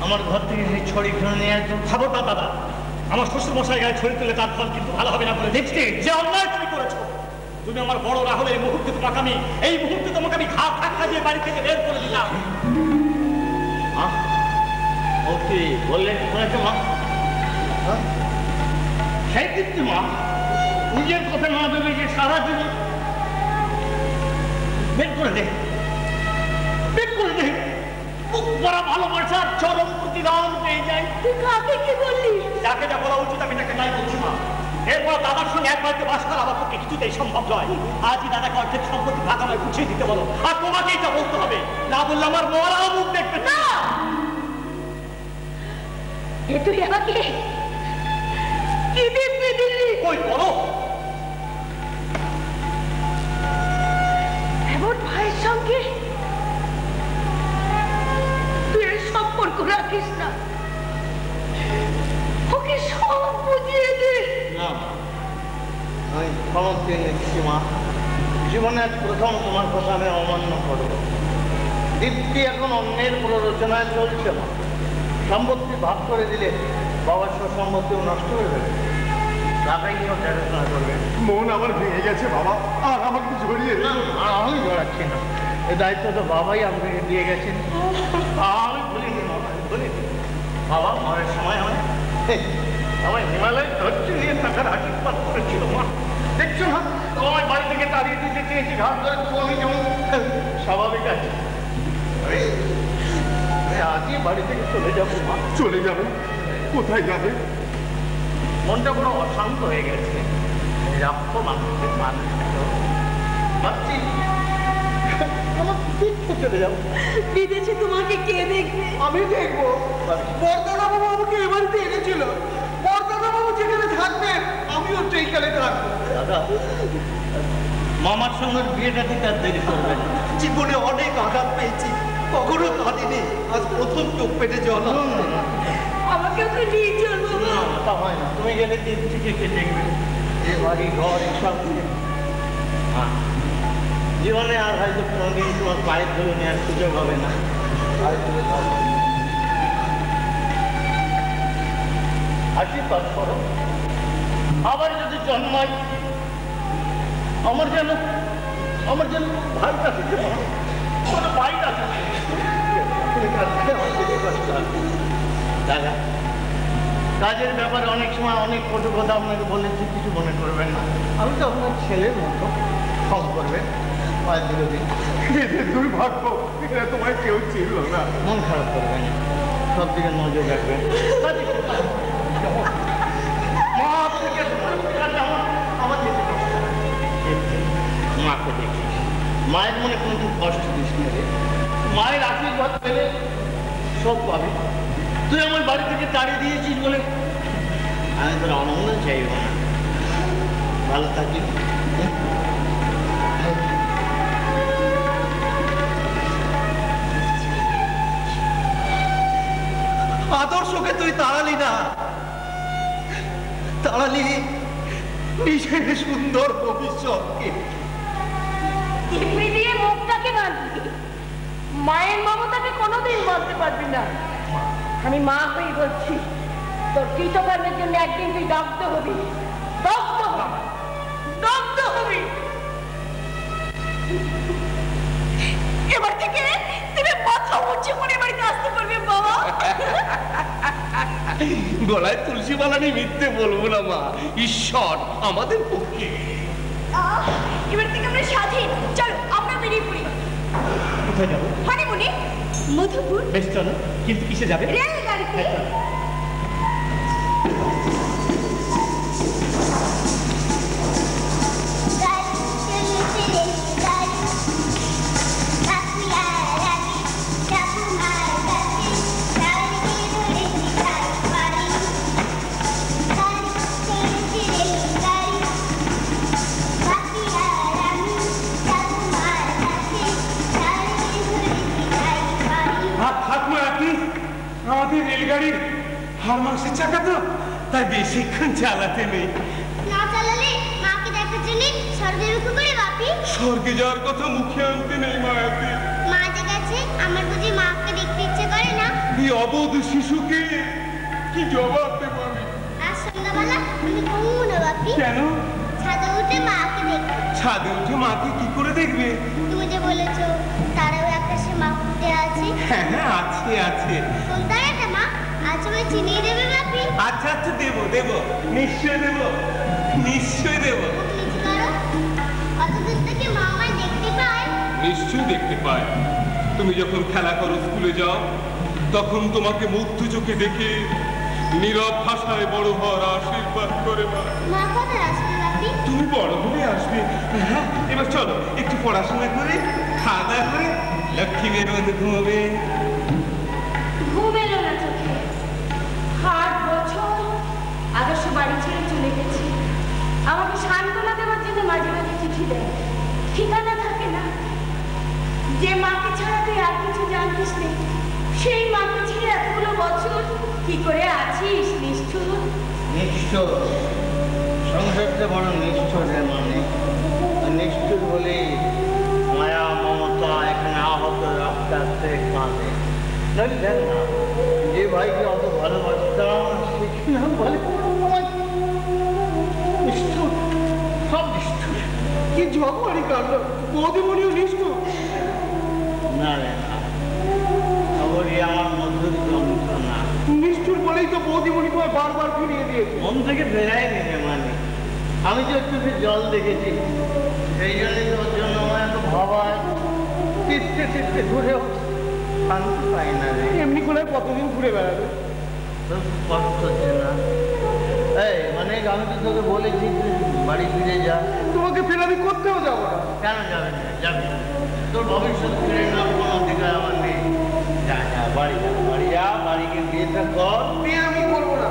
আমার ঘর থেকে সেই ছড়ি ঘুরে নিয়ে আসবেন? খবরদার দাদা, আমার শ্বশুর মশাই গায়ে ছড়ি তুলে তার ফল কিন্তু ভালো হবে না বলে দেখছি। যে অন্যায় তুমি করেছো, তুমি আমার বড় রাহুল, এই মুহূর্তে তোমাকে আমি ঘা ধাক্কা দিয়ে বাড়ি থেকে বের করে দিলাম। ও কি বললেন শুনেছো মা? সেই কিন্তু মা নিজের কথা না ভেবে যে সারা জীবন বের করে দে, বের করে দে। বড় ভালোবাসার চরম প্রতিদান পেয়ে যায়। তুই কাকে কি বললি? যাকে যা বলা উচিত আমি তাকে তাই বলছি মা। এরপর দাদার সঙ্গে এক বাড়িতে বাস করা আমার পক্ষে কিছুতেই সম্ভব নয়। আজই দাদাকে অর্ধেক সম্পত্তি ভাগানোয় বুঝিয়ে দিতে বলো, আর তোমাকে এটা বলতে হবে, না বললে আমার মরা মুখ দেখবে না। তুই আমাকে কি দেখবে দিল্লি? ওই বলো, এমন ভাইয়ের সঙ্গে তুই এর সম্পর্ক রাখিস না, ওকে সব বুঝিয়ে দে। না, আমি ক্ষমা চেয়ে নিচ্ছি মা। জীবনে আজ প্রথম তোমার কথা আমি অমান্য করবো। দীপ্তি এখন অন্যের প্ররোচনায় চলছে মা। সম্পত্তি ভাগ করে দিলে বাবার সব সম্পত্তিও নষ্ট হয়ে যাবে, টাকাই সব দেখাশোনা করবে। মন আমার ভেঙে গেছে বাবা, আর আমাকে জড়িয়ে না, আমি জড়াচ্ছি না, এই দায়িত্ব তো বাবাই আমাকে দিয়ে গেছেন। আমি ভুলিনি মা, ভুলিনি। বাবা মরের সময় আমার হিমালয় ধৈর্য নিয়ে থাকার আশীর্বাদ করেছিল মা। দেখছো না, তোমার বাড়ি থেকে তাড়িয়ে দিতে চেয়েছি ঘাট ধরে, তো আমি যেমন স্বাভাবিক আছি। আজই বাড়ি থেকে চলে যাবো মা। চলে যাবে? কোথায় যাবে? মনটা পুরো অশান্ত হয়ে গেছে। রক্ত মানুষের মানুষ ভাবছি আমার দেখতে চলে যাবো। বিদেশে তোমাকে কে দেখবে? আমি দেখবো। বরদাদা বাবু আমাকে এ বাড়িতে এনেছিল। বরদাদা বাবু যেখানে থাকবেন আমিও সেইখানে থাকবো। দাদা, মামার সঙ্গে বিয়েটা ঠিক আর দেরি করবেন। জীবনে অনেক আঘাত পেয়েছি, কখনো কাঁদিনি, আজ প্রথম চোখ পেটে জল। আমাকে ওকে নিয়ে চলবো। না, তা হয় না। তুমি গেলে দিন থেকে কে দেখবে? এ বাড়ি ঘর এসব জীবনে আর হয়তো কোনোদিন তোমার পায়ের ধরে নেওয়ার সুযোগ হবে না। আশীর্বাদ করো, আবার যদি জন্মাই আমার যেন ভাইটা থেকে কোনো ভাইটা দাদা, কাজের ব্যাপারে অনেক সময় অনেক কটু কথা আপনাকে বলেছি, কিছু মনে করবেন না। আমি তো আপনার ছেলের মতো, ক্ষমা করবেন। পায়ের দিল দিন। দুর্ভাগ্য, এরা তোমায় কেউ ছিল না। মন খারাপ করবেন না, সব দিকে নজর রাখবেন। মা আপনাকে আমার যেতে কষ্ট হয়। মাকে দেখি, মায়ের মনে কোনোদিন কষ্ট দিস না রে। মায়ের আশীর্বাদ পেলে সব পাবে। তুই আমার বাড়ি থেকে তাড়িয়ে দিয়েছিস বলে আমি তোর আনন্দ চাইব না। ভালো থাকিস। আদর্শকে তুই তাড়ালি না, তাড়ালি নিজের সুন্দর ভবিষ্যৎকে। টিপি দিয়ে মুখটাকে বাঁধবি, মায়ের মমতাকে কোনোদিন বাঁধতে পারবি না। আমি মা হয়ে বলছি, তোর কৃতকর্মের জন্য একদিন তুই দগ্ধ হবি, দগ্ধ হবি, দগ্ধ হবি। এবার থেকে তুমি মাথা উঁচু করে বাড়িতে আসতে পারবে বাবা। গলায় তুলসী মালা নেই, মিথ্যে বলবো না মা। ঈশ্বর আমাদের পক্ষে। এবার থেকে আমরা স্বাধীন। চলো আমরা বেরিয়ে পড়ি। কোথায় যাবো? হানিমুনে মধুপুর। বেশ চলো, কিন্তু কিসে যাবে? রেলগাড়িতে। আমাদের রেলগাড়ির হার মাংসের চাকা তো তাই বেশিক্ষণ চালাতে নেই। না চালালে মাকে দেখার জন্য স্বর্গে রুখু করে বাপি। স্বর্গে যাওয়ার কথা মুখে আনতে নেই মায়াতে। মা যে গেছে আমার বুঝি মাকে দেখতে ইচ্ছে করে না? এই অবোধ শিশুকে কি জবাব দেব আমি? আজ সন্ধ্যাবেলা আমি ঘুমবো না বাপি। কেন? ছাদে উঠে মাকে দেখবো। ছাদে উঠে মাকে কি করে দেখবে? তুমি যে বলেছো তারাও আকাশে মা ফুটে আছে। হ্যাঁ হ্যাঁ আছে আছে। কোন তারাটা মা? আজ আমায় চিনিয়ে দেবে বাপি? আচ্ছা আচ্ছা দেবো দেবো, নিশ্চয় দেবো, নিশ্চয় দেবো। কতদূর থেকে মা আমায় দেখতে পায়? নিশ্চয়ই দেখতে পায়। তুমি যখন খেলা করো, স্কুলে যাও, তখন তোমাকে মুগ্ধ চোখে দেখে নীরব ভাষায় বড় হওয়ার আশীর্বাদ করে মা। মা কবে আসবে বাপি? তুমি বড় হলে আসবে। হ্যাঁ এবার চলো একটু পড়াশোনা করে খাওয়া দাওয়া করে লক্ষ্মী মেয়ের মধ্যে ঘুমাবে। ঘুম এলো না চোখে। 8 বছর আদর্শ বাড়ি ছেড়ে চলে গেছে। আমাকে সান্ত্বনা দেওয়ার জন্য মাঝে মাঝে চিঠি দেয়, ঠিকানা থাকে না। যে মাকে ছাড়া তুই আর কিছু জানতিস নেই, সেই মাকে ছেড়ে এতগুলো বছর কি করে আছিস নিষ্ঠুর? নিষ্ঠুর সংসারটা বড় নিষ্ঠুর রে মানে। নিষ্ঠুর বলে মায়া মমতা এখানে আহত আস্তে আস্তে কাঁদে। দেখ না, যে ভাইকে অত ভালোবাসতাম সেখানে বলে নিষ্ঠুর, সব নিষ্ঠুর। কি ঝগড়ি কাণ্ড! বৌদিমণিও নিষ্ঠুর। না রে না, খবরই আমার মধুর যন্ত্রণা। নিষ্ঠুর বলেই তো বৌদিমণি তোমায় বারবার ফিরিয়ে দিয়েছে। মন থেকে ফেরাই নিতে মানে। আমি যে একটু জল দেখেছি, সেই জন্যই তো ওর জন্য আমার এত ভাবায় চিত্তে চিত্তে ঘুরেও শান্তি পাই না রে। এমনি করে কতদিন ঘুরে বেড়াবে? তোর কষ্ট হচ্ছে না? এই মানে আমি তো তোকে বলেছি বাড়ি ফিরে যা। তোমাকে ফেলে আমি করতেও যাবো না। কেন যাবে না? যাবি। তোর ভবিষ্যৎ ফিরে নেওয়ার কোনো অধিকার আমার নেই। যা যা, বাড়ি যা, বাড়ি যা, বাড়িকে বিয়েটা কর। বিয়ে আমি করবো না।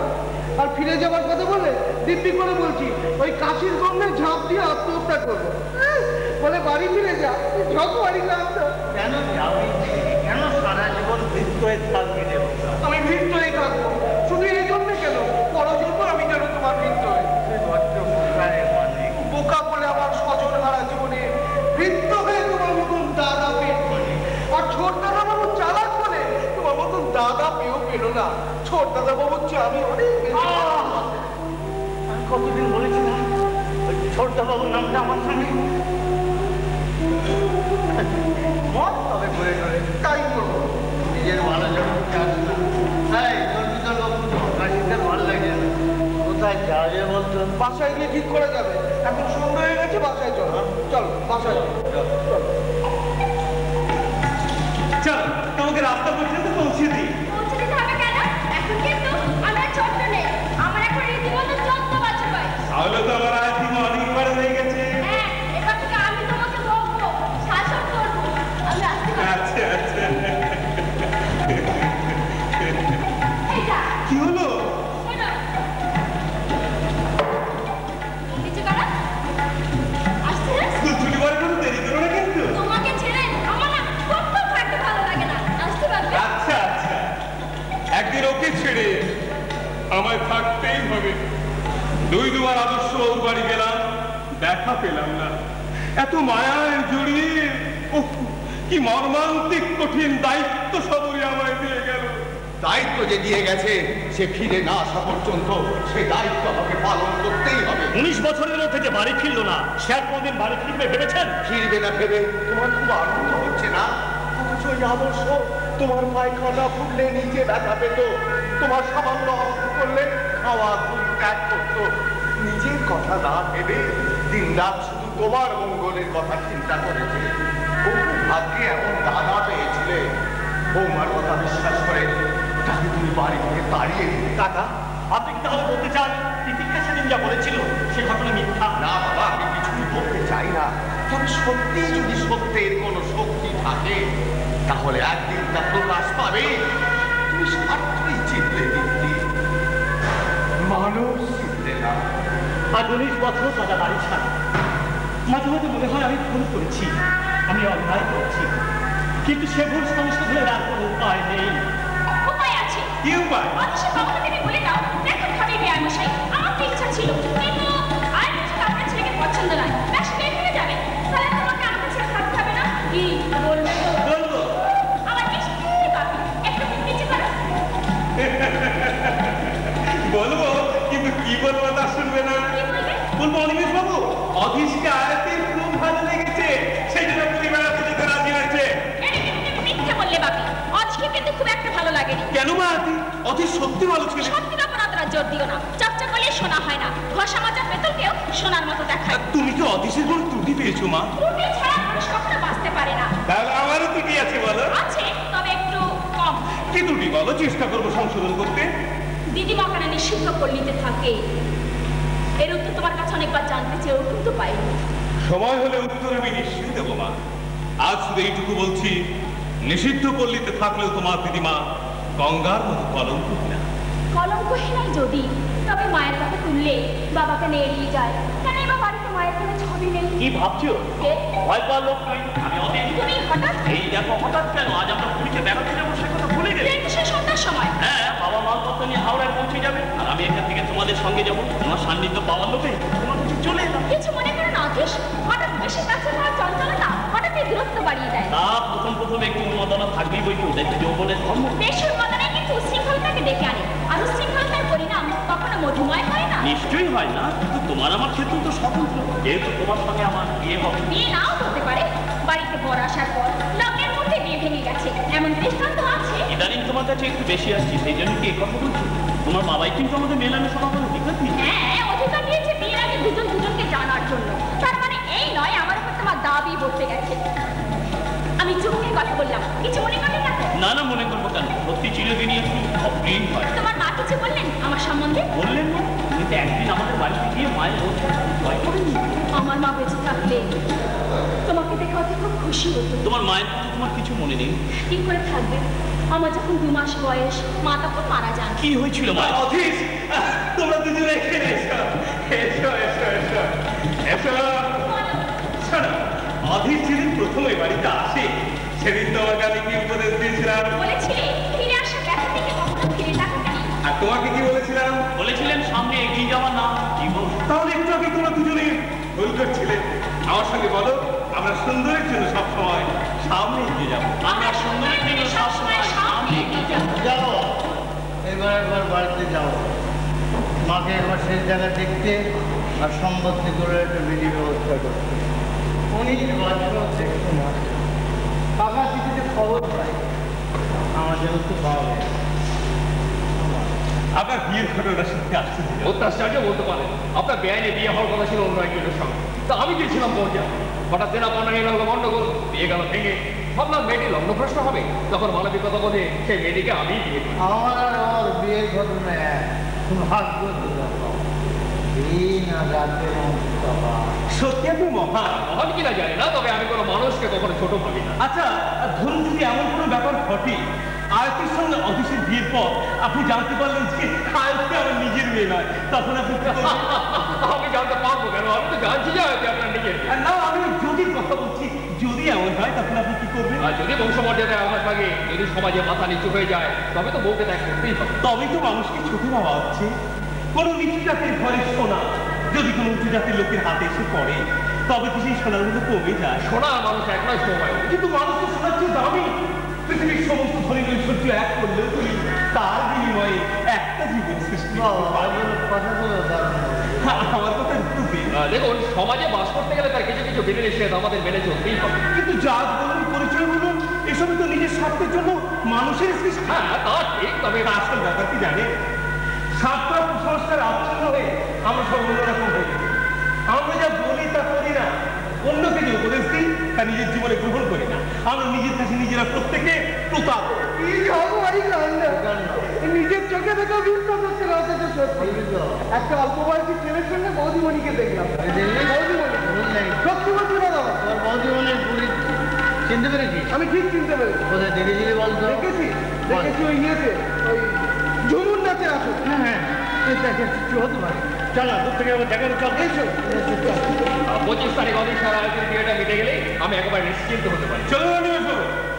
আর ফিরে যাবার কথা বলে দিব্যি করে বলছি ওই কাশির গন্ধে ঝাঁপ দিয়ে আত্মহত্যা করবো। বলে বাড়ি ফিরে যা, যত বাড়ি না। কেন যাবি? কেন সারা জীবন ভিত্ত হয়ে থাকবি রে? আমি ভিত্ত হয়ে থাকবো শুধু এই জন্যে কেন? পরজন্ম আমি যেন তোমার ভিত্ত হই। বোকা বলে আমার স্বজন হারা জীবনে ভিত্ত হয়ে তোমার মতন দাদা পেয়ে, আর ছোট দাদা বাবু চালাক বলে তোমার মতন দাদা পেয়েও পেল না। ছোট দাদা বাবু আমি অনেক কতদিন বলেছিলাম ওই ছোটদা বাবুর নামটা আমার সঙ্গে মত তবে করে করে তাই করবো। নিজের ভালো যখন চাস না। হ্যাঁ তোর ভিতর বাবু কাশিতে ভালো লাগে না। কোথায় যাবে বলতো? বাসায় গিয়ে ঠিক করে যাবে। এখন সন্ধ্যা হয়ে গেছে, বাসায় চলো। চলো বাসায় চলো। চল তোমাকে রাস্তা পর্যন্ত পৌঁছে দিই। পৌঁছে দিতে হবে কেন? এখন কিন্তু আমার ছোট্ট নেই, আমার এখন রীতিমতো 14 বছর বয়স। তাহলে তো আমার আয়তিমা অনেকবার হয়ে গেছে। হ্যাঁ, এবার থেকে আমি তোমাকে বকবো, শাসন করবো। আমি আসতে পারি? আচ্ছা আচ্ছা। এটা কি হলো? শোনো, নিচে করো। আসছে না? স্কুল ছুটি পরে কোনো দেরি করো না কিন্তু। তোমাকে ছেড়ে আমার না কোথাও থাকতে ভালো লাগে না। আসতে পারবে? আচ্ছা আচ্ছা, একদিন ওকে ছেড়ে আমায় থাকতেই হবে। 2-2বার আদর্শ ওর বাড়ি গেলাম, দেখা পেলাম না। এত মায়ায় জড়িয়ে উফ, কি মর্মান্তিক কঠিন দায়িত্ব সবই আমায় দিয়ে গেল। দায়িত্ব যে দিয়ে গেছে সে ফিরে না আসা পর্যন্ত সে দায়িত্ব আমাকে পালন করতেই হবে। 19 বছরের মধ্যে যে বাড়ি ফিরলো না, সে আর কোনদিন বাড়ি ফিরবে ভেবেছেন? ফিরবে না ভেবে তোমার খুব আনন্দ হচ্ছে না? অথচ ওই আদর্শ তোমার পায়খানা ফুটলে নিচে ব্যথা পেত, তোমার সামান্য অস্ত্র করলে খাওয়া দুধ ত্যাগ করত। নিজের কথা না ভেবে দিন রাত শুধু তোমার মঙ্গলের কথা চিন্তা করেছে। বহু ভাগ্যে এমন দাদা পেয়েছিলে। বৌমার কথা বিশ্বাস করে তাকে তুমি বাড়ি থেকে তাড়িয়ে দিলে। কাকা আপনি কি তাহলে বলতে চান তিতিক্ষা সেদিন যা বলেছিল সে ঘটনা মিথ্যা? না বাবা, আমি কিছুই বলতে চাই না, তবে সত্যি যদি সত্যের কোনো শক্তি থাকে তাহলে একদিন তা প্রকাশ পাবে। তুমি স্বার্থই চিনলে দিদি, মানুষ চিনলে না। আর 19 বছর দাদা বাড়ি ছাড়া। মাঝে মাঝে মনে হয় আমি ভুল করেছি, আমি অন্যায় করেছি, কিন্তু সে ভুল সমস্ত ধরে আর কোনো উপায় নেই। উপায় আছে। কি উপায়? অথচ বাবাকে তুমি বলে দাও, দেখুন ভাবি বেয়ামশাই, আমার তো ইচ্ছা ছিল, কিন্তু আর কিছু আপনার ছেলেকে পছন্দ নয়, ব্যাস বের হয়ে যাবে। তাহলে তোমাকে আমাকে ছেড়ে থাকতে হবে না। কি বলবে? বলবো। আমার মিষ্টি বাপি, একটু নিচে করো। বলবো, কিন্তু কি বলবো তা শুনবে না। কি বলবে? বলবো অনিমেষ বাবু, অধীশকে আয়াতের খুব ভালো লেগেছে, সেই জন্য পুরী বেড়াতে যেতে রাজি হয়েছে। মিথ্যে বললে বাপি, অজকে কিন্তু খুব একটা ভালো লাগেনি। কেন মা আয়াতি? অধীশ সত্যি ভালো ছিল। সত্যির ওপর অতটা জোর দিও না, চকচক করলে শোনা হয় না, ঘষা মাজা পেতলকেও সোনার মতো দেখায়। তুমি কি অধীশের কোনো ত্রুটি পেয়েছো মা? ত্রুটি ছাড়া মানুষ কখনো বাঁচতে পারে না। তাহলে আমারও ত্রুটি আছে বলো। আছে, তবে একটু কম। কি ত্রুটি বলো, চেষ্টা করবো সংশোধন করতে। দিদিমা ওখানে নিষিদ্ধ পল্লীতে থাকে, এর উত্তর তোমার কাছে অনেকবার জানতে চেয়েও কিন্তু পাইনি। সময় হলে উত্তর আমি নিশ্চয়ই দেবো মা। আজ শুধু এইটুকু বলছি, নিষিদ্ধ পল্লীতে থাকলেও তোমার দিদিমা গঙ্গার মতো কলঙ্ক না। কলঙ্কহীনাই যদি, তবে মায়ের কথা তুললে বাবাকে নিয়ে এড়িয়ে যায়। কেন এবার বাড়িতে মায়ের কোনো ছবি নেই? কি ভাবছো? ভয় পাওয়ার লোক নই আমি। অনেক তুমি হঠাৎ এই দেখো, হঠাৎ কেন? আজ আমরা পুরীতে বেড়াতে যাবো সে কথা ভুলে গেলে? সে সন্ধ্যার সময়। হ্যাঁ, বাবা মালপত্র নিয়ে হাওড়ায় পৌঁছে যাবে, আর আমি এখান থেকে তোমাদের সঙ্গে যাবো। তোমার সান্নিধ্য পাওয়ার লোভে তোমার কাছে চলে এলাম। কিছু মনে করো না অধীশ, হঠাৎ বেশি কাছে হওয়ার চঞ্চলতা হঠাৎ এই দূরত্ব বাড়িয়ে দেয়। তা প্রথম একটু উন্মাদনা থাকবেই, বই কি ওটা একটু যৌবনের ধর্ম। বেশি উন্মাদনায় কিন্তু উশৃঙ্খলতাকে ডেকে আনে, আর উশৃঙ্খলতার পরিণাম কখনো মধুময় হয় না। নিশ্চয়ই হয় না, কিন্তু তোমার আমার ক্ষেত্রে তো স্বতন্ত্র, যেহেতু তোমার সঙ্গে আমার বিয়ে হবে। বিয়ে নাও হতে পারে, বাড়িতে বর আসার পর লগ্নের মধ্যে বিয়ে ভেঙে গেছে, এমন দৃষ্টান্ত আছে। ইদানিং তোমার কাছে একটু বেশি আসছি, সেই জন্য কি এই কথা বলছো? তোমার বাবাই কিন্তু আমাদের মেলামেশা করার অধিকার দিয়েছে। হ্যাঁ, অধিকার দিয়েছে বিয়ের আগে দুজন দুজনকে জানার জন্য। তার মানে এই নয় আমার উপর তোমার দাবি বসে গেছে। আমি চুক্তির কথা বললাম, কিছু মনে করলে না তো? না না, মনে করবো কেন? সত্যি চিরদিনই একটু অপ্রিয় হয়। তোমার মা কিছু বললেন আমার সম্বন্ধে? বললেন না, তুমি তো একদিন আমাদের বাড়িতে গিয়ে মায়ের বলছো ভয় করেনি। আমার মা বেঁচে থাকলে তোমাকে দেখে হয়তো খুব খুশি হতো। তোমার মায়ের কথা তোমার কিছু মনে নেই? কি করে থাকবে? আমার যখন 2 মাস বয়স, মা তখন মারা যান। কি হয়েছিল মা? অধীশ, তোমরা দুজনে এখানে এসো। এসো এসো এসো এসো। শোনো, অধীশ যেদিন প্রথম এই বাড়িতে আসে সেদিন তোমাকে আমি কি উপদেশ দিয়েছিলাম? বলেছিলে ফিরে আসা ব্যথা থেকে কখনো ফিরে তাকাতে নেই। আর তোমাকে কি বলেছিলাম? বলেছিলেন সামনে এগিয়ে যাওয়ার নাম জীবন। তাহলে একটু আগে তোমরা দুজনে ভুল করছিলে। আমার সঙ্গে বলো, আমরা সুন্দরের জন্য সবসময় সামনে এগিয়ে যাবো। আমরা সুন্দরের জন্য সবসময় সামনে এগিয়ে যাব। যাও, এবার একবার বাড়িতে যাও, মাকে একবার সেই জায়গা দেখতে আর সম্পত্তি করে একটা বিধি ব্যবস্থা করতে। 19 বছর দেখতে না, কাকা কিছুতে খবর পাই, আমার জন্য তো পাওয়া যায়। আপনার বিয়ের ঘটনা শুনতে আসছে। অত্যাচার্য বলতে পারেন, আপনার বেআইনে বিয়ে হওয়ার কথা ছিল অন্য একজনের সঙ্গে, তা আমি গিয়েছিলাম পৌঁছা। হঠাৎ দেনা পাওনা নিয়ে গেল গন্ডগোল, বিয়ে গেল ভেঙে। ভাবলাম মেয়েটি লগ্নভ্রষ্ট হবে, তখন মানবিকতা বোধে সেই মেয়েটিকে আমি বিয়ে করি। আমার আর ওর বিয়ের ঘটনা এক, ভাগ্য দিন আর রাতের বাবা। সত্যি আপনি মহান। মহান কিনা জানি না, তবে আমি কোনো মানুষকে কখনো ছোট ভাবি না। আচ্ছা, ধরুন যদি এমন কোনো ব্যাপার ঘটে আয়তের সঙ্গে অধীশের বিয়ের পর আপনি জানতে পারলেন যে আয়তকে আমার নিজের মেয়ে নয়, তখন আপনি কি করবেন? আমি জানতে পারবো কেন? আমি তো জানছি যে হয়তো আপনার নিজের মেয়ে। আর না, আমি যদি কথা বলছি, যদি এমন হয় তখন আপনি কি করবেন? আর যদি বংশমর্যাদায় আঘাত লাগে, যদি সমাজে মাথা নিচু হয়ে যায়, তবে তো বউকে ত্যাগ করতেই হবে। তবেই তো মানুষকে ছোট ভাবা হচ্ছে। কোনো নিচু জাতির ঘরে সোনা যদি কোনো উঁচু জাতির লোকের হাতে এসে পড়ে, তবে কি সেই সোনাগুলো কমে যায়? সোনা মানুষ এক নয় সময়, কিন্তু মানুষ তো সোনার চেয়ে দামি। পৃথিবীর সমস্ত ধনী ঐশ্বর্য এক করলেও তুমি তার বিনিময়ে একটা জীবন সৃষ্টি করতে পারবে। কথাগুলো দারুণ। আমার কথা একটু দিন। দেখুন, সমাজে বাস করতে গেলে তার কিছু কিছু বিধি নিষেধ আমাদের মেনে চলতেই হবে। কিন্তু জাত বলুন, পরিচয় বলুন, এসবই তো নিজের স্বার্থের জন্য মানুষের সৃষ্টি। হ্যাঁ, তা ঠিক, তবে আসল ব্যাপার কি জানে? স্বার্থ কুসংস্কার আচ্ছন্ন হয়ে আমরা সব অন্যরকম হয়ে গেছি। আমরা যা বলি তা করি না, অন্যকে যে উপদেশ দিই তা নিজের জীবনে গ্রহণ করি না। আমরা নিজের কাছে নিজেরা প্রত্যেকে প্রতাপ। কি ঝগড়াই কান্না। নিজের চোখে দেখে বিশ্বাস হচ্ছে না অথচ সত্যি। একটা অল্প বয়সী ছেলের সঙ্গে বৌদিমণিকে দেখলাম। সত্যি বলছি না দাদা, বৌদিমণির বুড়ি চিনতে পেরেছিস? আমি ঠিক চিনতে পেরেছি। কোথায় দেখেছিলি বলতো? দেখেছি ওই ইয়েতে, ওই ঝুমুর নাচে আসো। হ্যাঁ হতে পারে। চল না, দূর থেকে দেখানো চল। 25 তারিখ অফিসার আয়োজন বিয়েটা মিটে গেলে আমি একেবারে নিশ্চিন্ত হতে পারি। চলো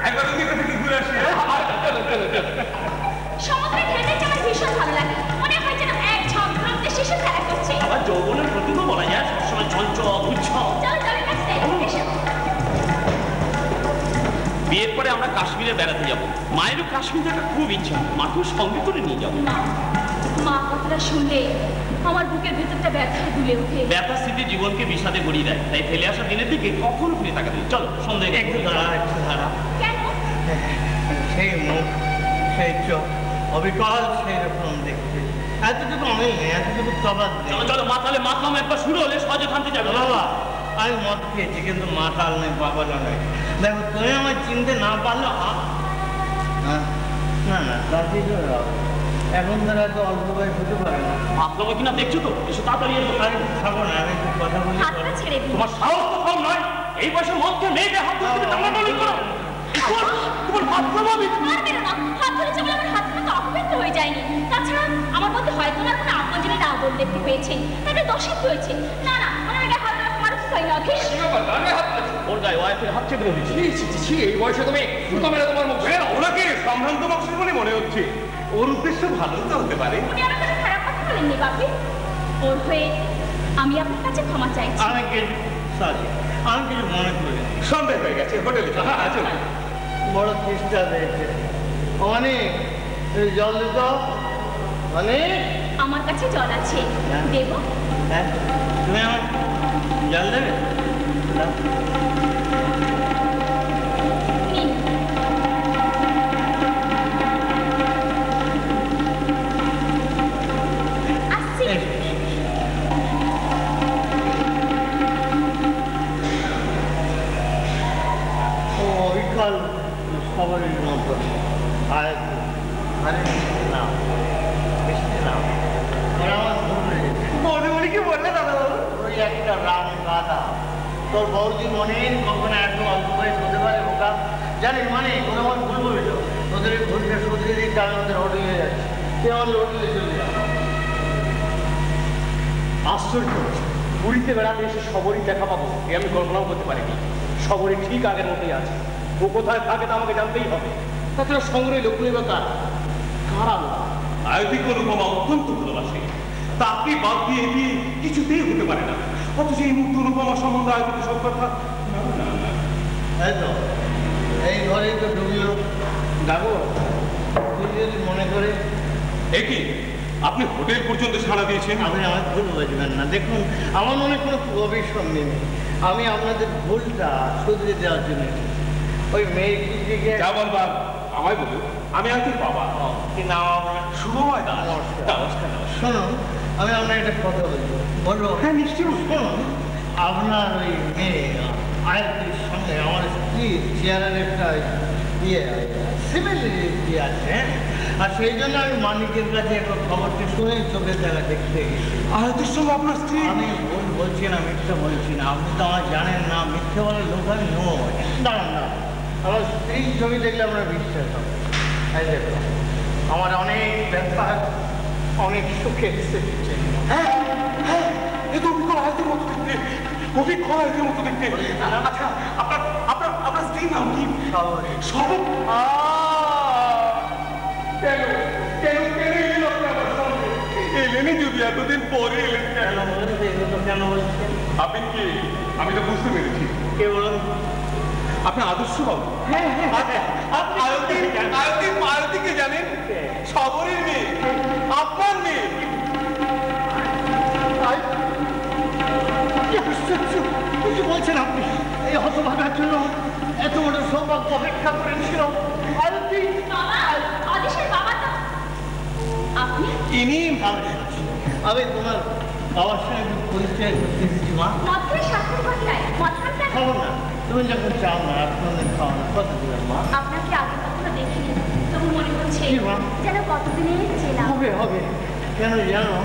একবার ওদিকে থেকে ঘুরে আসি। সমুদ্রে ঘেটে আমার ভীষণ ভালো লাগে, মনে হয় যেন এক ঝাঁক ভাঙতে শিশু খেলা করছে। আবার যৌবনের প্রতি তো বলা যায় সবসময় চঞ্চল উচ্ছল। চল চলে কাছে বিয়ের পরে আমরা কাশ্মীরে বেড়াতে যাব। মায়েরও কাশ্মীর যাওয়ার খুব ইচ্ছা, মাকেও সঙ্গে করে নিয়ে যাবো। মা কথাটা শুনলে আমার বুকের ভেতরটা ব্যথায় দুলে ওঠে। ব্যথা স্মৃতি জীবনকে বিষাদে ভরিয়ে দেয়, তাই ফেলে আসা দিনের দিকে কখনো ফিরে তাকাতে। চলো সন্ধ্যে একটু দাঁড়া। কেন? সেই মুখ, সেই চোখ, অবিকল সেই রকম দেখতে। এতটুকু আমি এতটুকু তফাৎ নেই। চলো চলো মাতালে মাতলাম একবার শুরু হলে সহজে থামতে যাবে। বাবা আমি মদ খেয়েছি, কিন্তু মাতাল নেই, বাবাটা নেই। দেখো তুমি আমার চিনতে না পারলো না না দাদি এখন তারা তো অল্প বয়স হতে পারে না। মাতলামো কিনা দেখছো তো, এসো তাড়াতাড়ি এসো। আরে থাকো না, আমি একটু কথা বলি। হাতটা ছেড়ে দিন। তোমার সাহস তো কম নয়, এই বয়সে মদ খেয়ে মেয়েদের হাত ধরে টানাটানি করো। তোমার মাতলামো আমি মারবে না, হাত ধরেছে বলে আমার হাত তো অপবিত্র হয়ে যায়নি। তাছাড়া আমার মধ্যে হয়তো না কোনো আপনজনে না বল দেখতে পেয়েছেন, তাতে দোষিত হয়েছে। না না ওনার গায়ে হাত ধরা আমার উচিত হয় না। অধীশ ওর গায়ে ওয়াইফের হাত চেপে ধরেছি। এই বয়সে তুমি তোমার মুখ ওনাকে সম্ভ্রান্ত বংশের বলে মনে হচ্ছে। ওর উদ্দেশ্য ভালো তো হতে পারে। উনি আমার কাছে খারাপ কথা বলেননি বাপি। ওর হয়ে আমি আপনার কাছে ক্ষমা চাইছি। আমি কিছু মনে করি। সন্দেহ হয়ে গেছে হোটেলে। বড় চেষ্টা হয়েছে অনেক। জল দিত অনেক। আমার কাছে জল আছে, দেব? হ্যাঁ তুমি আমার জল দেবে? নিন। আসছি। ও অবিকল সবারই মতো। আর না মিষ্টি না, ওরা আমার বৌদিমণি কি বললে দাদা বাবু? ওই একটা রাম গাদা। তোর বৌদি মনে কখনো এত অল্প বয়স হতে পারে বোকা? জানিস মানে ওরা আমার ভুল বলল, ওদের এই ভুলটা শুধরে দিতে আমি ওদের হোটেলে যাচ্ছি। তুই আমার হোটেলে চলে যাবো। আশ্চর্য, পুরীতে বেড়াতে এসে সবরই দেখা পাবো এ আমি কল্পনাও করতে পারিনি। সবরই ঠিক আগের মতোই আছে। ও কোথায় থাকে তা আমাকে জানতেই হবে। তাছাড়া সংগ্রহে লক্ষ্মী বা কারা আয়তিক অনুপমা অত্যন্ত ভালোবাসে, তাকে বাদ দিয়ে এটি কিছুতেই হতে পারে না। অথচ এই মুহূর্তে অনুপমা সম্বন্ধে আয়তিক সব কথা তাই তো এই ঘরেই তো ঢুকলো। ডাকো তুই যদি মনে করে। একই আপনি হোটেল পর্যন্ত সাড়া দিয়েছেন। আপনি আমার ভুল বুঝবেন না। দেখুন আমার মনে কোনো গভীর নেই। আমি আপনাদের ভুলটা শুধরে দেওয়ার জন্য ওই মেয়েটিকে যা বলবার আমায় বলুন। আমি আয়তিক বাবা। কি নাম আপনার? শুভময় দাস। নমস্কার। শুনুন আমি আপনার একটা কথা বলবো। বলবো? হ্যাঁ নিশ্চয়ই। শুনুন আপনার ওই মেয়ে আয়তির সঙ্গে আমার স্ত্রী চেয়ারের একটা সিমিলারিটি আছে। আর সেই জন্য আমি মানিকের কাছে একটা খবরটি শুনে চোখের জায়গা দেখতে গেছি। আয়তির সঙ্গে আপনার স্ত্রী? আমি ভুল বলছি না, মিথ্যে বলছি না। আপনি তো আমার জানেন না, মিথ্যে বলার লোক আমি নয়। দাঁড়ান না, আমার স্ত্রীর ছবি দেখলে আপনার বিশ্বাস হবে। এই দেখো আমার অনেক ব্যাপার, অনেক সুখের স্মৃতি। হ্যাঁ হ্যাঁ, এ তো অভিজ্ঞ আয়তির মতো দেখতে, অভিজ্ঞ আয়তির মতো দেখতে। আচ্ছা আপনার আপনার আপনার স্ত্রীর নাম কি? সব কেন কেন কেন এলেন আপনি আমার সঙ্গে? এলেনই যদি এতদিন পরে এলেন কেন? কেন বলছেন? আপনি কি? আমি তো বুঝতে পেরেছি। কে বলুন? আপনার আদর্শ বাবু। আয়তিকে জানেন? সবরের মেয়ে, আপনার মেয়ে। কিছু বলছেন আপনি? এই হতভাগার জন্য এত বড় সৌভাগ্য অপেক্ষা করেছিল। আপনি আমি তোমার বাবার সঙ্গে পরিচয় করতে এসেছি মা। খাবো না, তুমি যখন চাও না আপনাদের খাওয়ানোর কথা দিলাম মা। আপনাকে আগে কখনো দেখিনি, তবু মনে হচ্ছে যেন কতদিনের চেনা। হবে হবে, কেন জানো,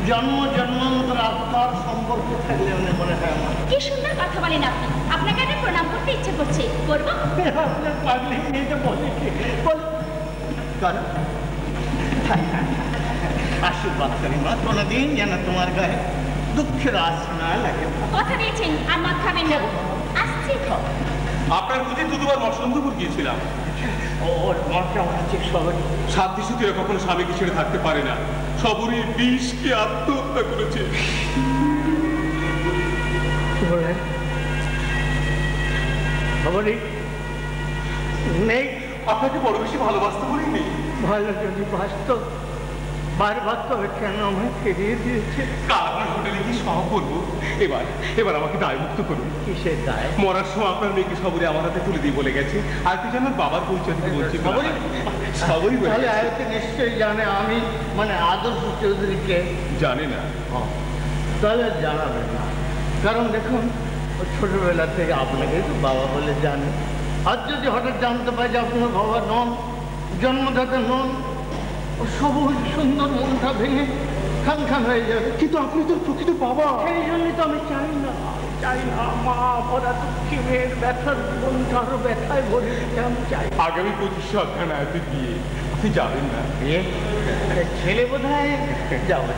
জন্ম জন্মান্তর আত্মার সম্পর্ক থাকলে মনে হয় আমার। কি সুন্দর কথা বলেন আপনি, আপনাকে আমি প্রণাম করতে ইচ্ছে করছে, করবো? আপনার পাগলি মেয়েটা বলে কি বল, আশীর্বাদ করি মা, কোনোদিন যেন তোমার গায়ে দুঃখের আশ না লাগে। কথা দিয়েছেন আর মদ খাবেন না। আসছি। আপনার প্রতি দুবার মসন্দপুর গিয়েছিলাম। ওর মনটা হচ্ছে সবাই সাধ্যি সুতিরা কখনো স্বামীকে ছেড়ে থাকতে পারে না, সবরই বিষকে আত্মহত্যা করেছে। নেই, আপনাকে বড় বেশি ভালোবাসতে বলিনি। ভালো যদি বাঁচত বারবার তবে কেন আমায় ফিরিয়ে দিয়েছে? কাল আপনার হোটেলে কি সহ করবো? এবার আমাকে দায়মুক্ত করুন। কিসের দায়? মরার সময় আপনার মেয়েকে সবরে আমার হাতে তুলে দিয়ে বলে গেছে, আর কি জানার বাবার পরিচয় থেকে বলছি। তাহলে আয়তে নিশ্চয়ই জানে আমি মানে আদর্শ চৌধুরীকে জানে না। তাহলে জানাবে না, কারণ দেখুন ও ছোটবেলা থেকে আপনাকে তো বাবা বলে জানে। আর যদি হঠাৎ জানতে পারে যে আপনার বাবা নন, জন্মদাতা নন, ও সবুজ সুন্দর মনটা ভেঙে খান খান হয়ে যাবে। কিন্তু আপনি তো প্রকৃত বাবা। সেই জন্যই তো আমি চাই না মা মরা দুঃখী মেয়ের ব্যথার জীবনটা আরো ব্যথায় ভরে দিতে আমি চাই। আগামী 25 অধ্যায়তে গিয়ে আপনি যাবেন না? ছেলে বোধ হয় যাবো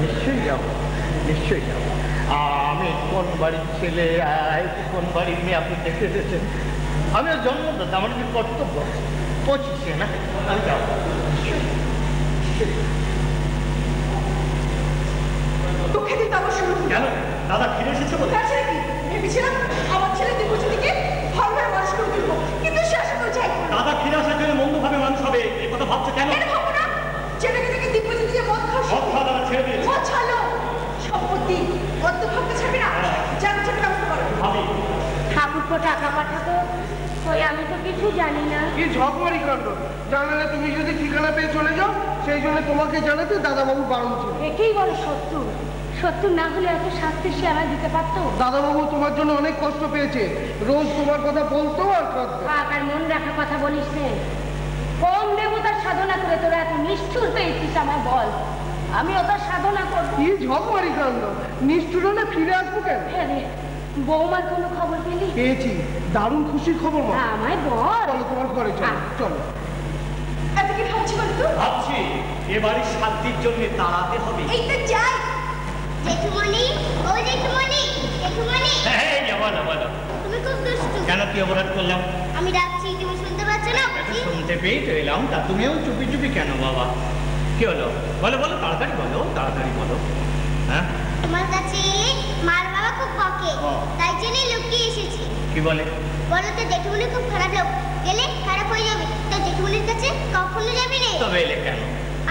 নিশ্চয়ই যাবো। আমি কোন বাড়ির ছেলে কোন বাড়ির মেয়ে আপনি দেখে এসেছেন। আমি জন্মদাতা, আমার কি কর্তব্য 25 না, আমি যাবো। কেন দাদা ফিরে এসেছে বলে? ভেবেছিলাম আমার ছেলে দিব্যজ্যোতিকে ভালোভাবে মানুষ করে তুলবো, কিন্তু সে আসলে চাই দাদা ফিরে আসার জন্য মন্দভাবে মানুষ হবে, এই কথা ভাবছে কেন? ভাবো না, ছেলেকে থেকে দিব্যজ্যোতিকে মদ খাওয়া দাদা ছেড়ে দিয়েছে। মদ ছাড়লো, সম্পত্তি অর্ধ ভাবতে ছাড়বি না, জানো ছেলে ব্যবস্থা করো। ভাবি ঠাকুরপো টাকা পাঠাতো, ওই আমি তো কিছু জানি না। কি ঝগড়ি কাণ্ড, জানালে তুমি যদি ঠিকানা পেয়ে চলে যাও, সেই জন্য তোমাকে জানাতে দাদাবাবু বারণ ছিল। একেই বলে সত্য, সত্য না হলে এত শাস্তি সে আমায় দিতে পারতো। দাদাবাবু তোমার জন্য অনেক কষ্ট পেয়েছে, রোজ তোমার কথা বলতো আর কাঁদতো। আর মন রাখার কথা বলিস নে, কোন দেবতার সাধনা করে তোরা এত নিষ্ঠুর পেয়েছিস আমায় বল, আমি ওটা সাধনা করবো। কি ঝগড়ি কাণ্ড, নিষ্ঠুর হলে ফিরে আসবো কেন? বৌমার কোনো খবর পেলি? পেয়েছি, দারুণ খুশির খবর। আমায় বল। চলো তোমার ঘরে চলো। এত কি ভাবছি বলতো? ভাবছি এবারে শান্তির জন্য তাড়াতে হবে। এই তো যাই। জেঠুমণি, ও জেঠুমণি, হ্যাঁ যাবো। তুমি খুব দুষ্টু। কেন কি অপরাধ করলাম? আমি ডাকছি, তুমি শুনতে পাচ্ছ না? শুনতে পেয়েই তো এলাম, তা তুমিও চুপি চুপি কেন বাবা? কি হলো বলো, তাড়াতাড়ি বলো। হ্যাঁ, তোমার কাছে এলে মার বাবা খুব বকে, তাই জন্য লুকিয়ে এসেছি। কি বলে? বলো তো জেঠুমণি খুব খারাপ লোক, গেলে খারাপ হয়ে যাবে, তো জেঠুমণির কাছে কখনো যাবি না। তবে এলে কেন?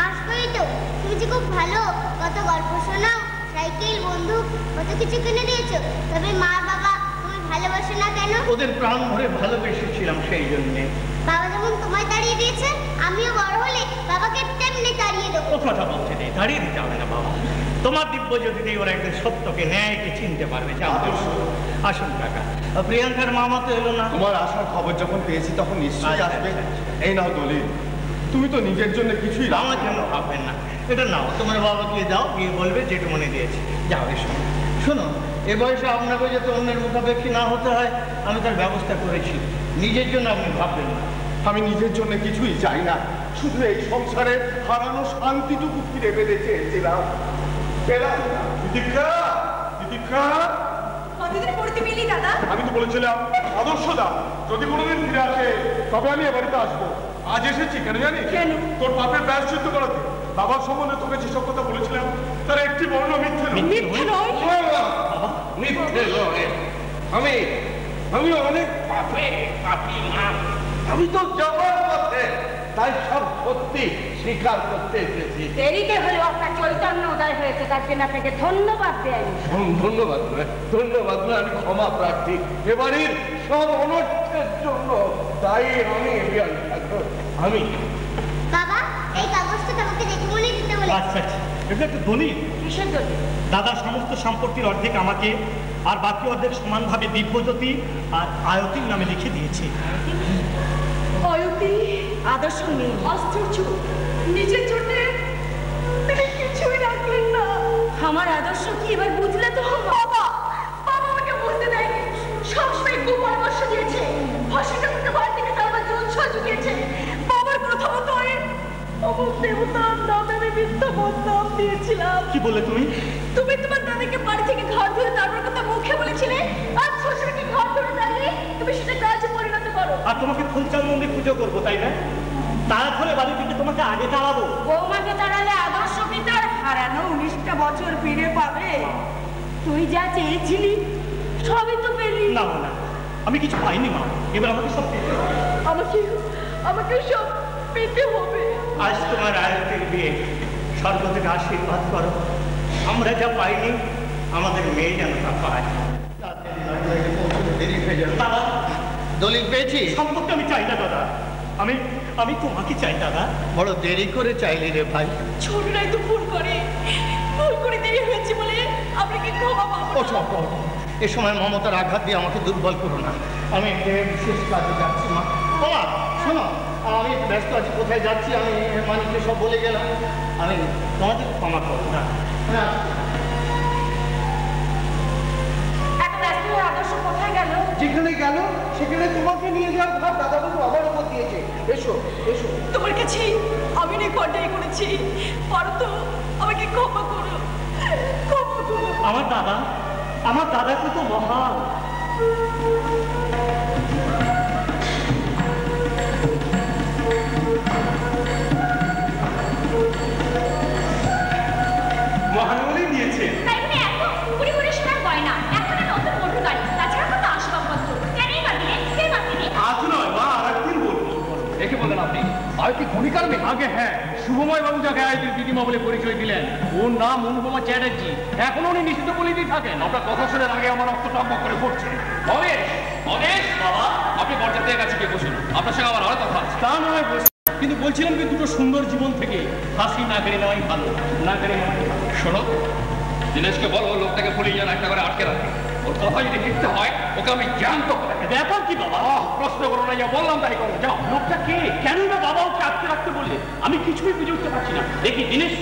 আসবেই তো, তুমি যে খুব ভালো, কত গল্প শোনাও, সাইকেল বন্দুক কত কিছু কিনে দিয়েছো, তবে মা বাবা তুমি ভালোবাসো না কেন? ওদের প্রাণ ভরে ভালোবেসেছিলাম, সেই জন্যে। বাবা যেমন তোমায় তাড়িয়ে দিয়েছে, আমিও বড় হলে বাবাকে তেমনি তাড়িয়ে দেবো। ও কথা বলছে নেই, দাঁড়িয়ে দিতে হবে না বাবা। তোমার দিব্যজ্যোতি ওরা একদিন সত্যকে ন্যায়কে চিনতে পারবে। আসুন কাকা, প্রিয়াঙ্কার মামা তো এলো না। তোমার আসার খবর যখন পেয়েছি তখন নিশ্চয়ই আসবে। এই নাও দলিল, তুমি তো নিজের জন্য কিছুই আমার জন্য ভাববেন না, এটা নাও, তোমার বাবাকে দাও, গিয়ে বলবে জেঠুমনি দিয়েছি। যাও এসো। শোনো, এ বয়সে আপনাকে যাতে অন্যের মুখাপেক্ষী না হতে হয়, আমি তার ব্যবস্থা করেছি। নিজের জন্য আপনি ভাববেন না। আমি নিজের জন্য কিছুই চাই না, শুধু এই সংসারে হারানো শান্তিটুকু ফিরে পেতে চেয়েছিলাম। কতদিন পড়তে মিলি দাদা? আমি তো বলেছিলাম আদর্শ দা যদি কোনোদিন ফিরে আসে তবে আমি এ বাড়িতে আসবো। আজ এসেছি কেন জানিস? তোর পাপের প্রায়শ্চিত্ত করাতে। বাবার সম্বন্ধে তোকে যেসব কথা বলেছিলাম তার একটি বর্ণ মিথ্যে নয়। আমি অনেক পাপী মা, আমি তো যাবার পথে, তাই সব সত্যি স্বীকার করতে এসেছি। দেরিতে হলেও আপনার চৈতন্য উদয় হয়েছে, তার জন্য আপনাকে ধন্যবাদ দেয়। ধন্যবাদ নয়, আমি ক্ষমা প্রার্থী এবারের সব অনর্থের জন্য। তাই আমি বাবা, এই কাগজটা তোমাকে জেঠুমণি দিতে বলে। আচ্ছা, এটা একটা দলিল। কিসের দলিল? দাদার সমস্ত সম্পত্তির অর্ধেক আমাকে আর বাকি অর্ধেক সমানভাবে দিব্যজ্যোতি আর আয়তির নামে লিখে দিয়েছে। অয়তি আদর্শ নেই, আশ্চর্য, নিজের জন্য তিনি কিছুই রাখলেন না। আমার আদর্শ কি এবার বুঝলে তো? বাবা বাবা আমাকে বুঝতে দেয়নি, সবসময় কুপরামর্শ দিয়েছে, হাসিটা করতে বাড়ি থেকে তার মাঝে উৎসাহ জুগিয়েছে। বাবার প্রথমত অমুক দেবতার নামে আমি মিথ্যা বদনাম দিয়েছিলাম। কি বলে তুমি? তুমি তোমার দাদাকে বাড়ি থেকে ঘর ধরে তারপর কথা মুখে বলেছিলে, আর শ্বশুরকে ঘর ধরে দাঁড়িয়ে তুমি সেটা কাজে পরিণত করো। আর তোমাকে ফুলচাঁদ মন্দির পুজো করবো, তাই না? তার ফলে বাড়ি থেকে তোমাকে আগে তাড়াবো। বৌমাকে তাড়ালে আদর্শ কি তার হারানো 19টা বছর ফিরে পাবে? তুই যা চেয়েছিলি সবই তো পেলি। না না, আমি কিছু পাইনি মা, এবার আমাকে সব পেতে হবে। আমাকে সব পেতে হবে। আজ তোমার আয়তের বিয়ে, স্বর্গ থেকে আশীর্বাদ করো, আমরা যা পাইনি আমাদের মেয়ে যেন তা পায়। দেরি হয়ে যাবে। দাদা, দলিল পেয়েছি? সম্পত্তি আমি চাই না দাদা, আমি তোমাকে চাই দাদা। বড় দেরি করে চাইলি রে ভাই। ছোটরাই তো ভুল করে দেরি হয়েছে বলে আপনাকে ক্ষমা পাবো। এ সময় মমতার আঘাত দিয়ে আমাকে দুর্বল করো না, আমি বিশেষ কাজে যাচ্ছি। মা শোনো, আমি ব্যস্ত আছি, কোথায় যাচ্ছি আমি মানিককে সব বলে গেলাম, আমি তোমাদের ক্ষমা করো না। আদর্শ কোথায় গেল? যেখানে গেল সেখানে তোমাকে নিয়ে যাওয়ার ভাব দাদাবাবু আমার উপর দিয়েছে। এসো এসো। তোমার কাছে আমি রেকর্ডটাই করেছি, পারো তো আমাকে ক্ষমা করো, ক্ষমা করো। আমার দাদা কত মহান। মহানগরী দিয়েছে। তাই বলে এত কুড়ি কুড়ি সময় গয়না, এখন নতুন মোটর গাড়ি, তাছাড়া কত আসবাবপত্র, কেনই বা দিলেন? কে বা দিলেন? আজ নয় মা, আর একদিন বলবো। একে বলেন আপনি আয়তি খনিকার মেয়ে? আগে হ্যাঁ, শুভময় বাবু যাকে আয়তির দিদিমা বলে পরিচয় দিলেন, ওর নাম অনুপমা চ্যাটার্জি। এখনো উনি নিশ্চিত বলেই থাকেন। আপনার কথা শোনার আগে আমার রক্ত টম্বক করে পড়ছে। অনেশ অনেশ বাবা, আপনি বরযাত্রীর কাছে গিয়ে বসুন, আপনার সঙ্গে আমার আরো কথা আছে। তা নয় বসে, কিন্তু বলছিলাম কি দুটো সুন্দর জীবন থেকে ফাঁসি না কেড়ে নেওয়াই ভালো, না কেড়ে নেওয়াই ভালো। শোনো, দিনেশকে বলো লোকটাকে পুলিশ যেন একটা করে আটকে রাখে, ওর কথা যদি মিথ্যে হয় ওকে আমি জ্যান্ত করে। ব্যাপার কি বাবা? প্রশ্ন করো না, যা বললাম তাই করো, যাও। লোকটা কে, কেন না বাবা ওকে আটকে রাখতে বললে? আমি কিছুই বুঝে উঠতে পারছি না। দেখি দিনেশ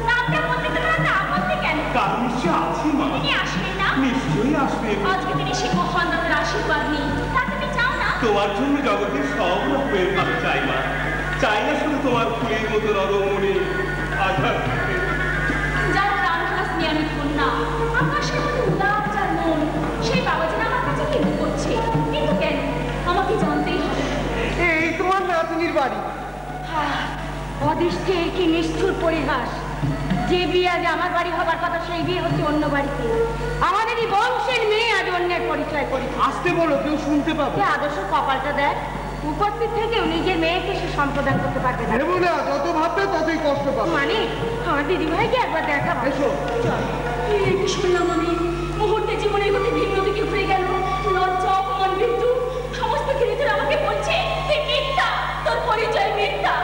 নামটা বলতে তোমরা না বলতে কেন? কারণ নিশ্চয় আছে মা। তিনি আসবেন না? নিশ্চয়ই আসবে। আজকে তিনি সেই মহান দাদার আশীর্বাদ নিই, তা তুমি চাও না? তোমার জন্য জগতের সব রকমের ভালো চাই মা, চাই না শুধু তোমার ফুলের মতো নরমণি আঘাত। যার প্রাণহাস নিয়ে আমি কন্যা, আকাশের মতো উদার যার মন, সেই বাবা যেন আমার কাছে কিন্তু করছে, কিন্তু কেন আমাকে জানতেই হবে। এই তোমার নাতনির বাড়ি। অদৃষ্টের কি নিষ্ঠুর পরিহাস! যে বিয়ে আজ আমার বাড়ি হবার কথা সেই বিয়ে হচ্ছে অন্য বাড়িতে। আমাদেরই বংশের মেয়ে আজ অন্যের পরিচয় করি। আসতে বলো, কেউ শুনতে পাবে। আদর্শ কপালটা দেয়, উপস্থিত থেকেও নিজের মেয়েকে সে সম্প্রদান করতে পারবে না। ভেবো না, যত ভাববে ততই কষ্ট পাবে। মানে আমার দিদি ভাইকে একবার দেখা। এসো। কি শুনলাম আমি, মুহূর্তে জীবনের গতি ভিন্ন দিকে ঘুরে গেল। লজ্জা, অপমান, মৃত্যু সমস্ত ঘিরে ধরে আমাকে বলছে তুই মিথ্যা, তোর পরিচয় মিথ্যা।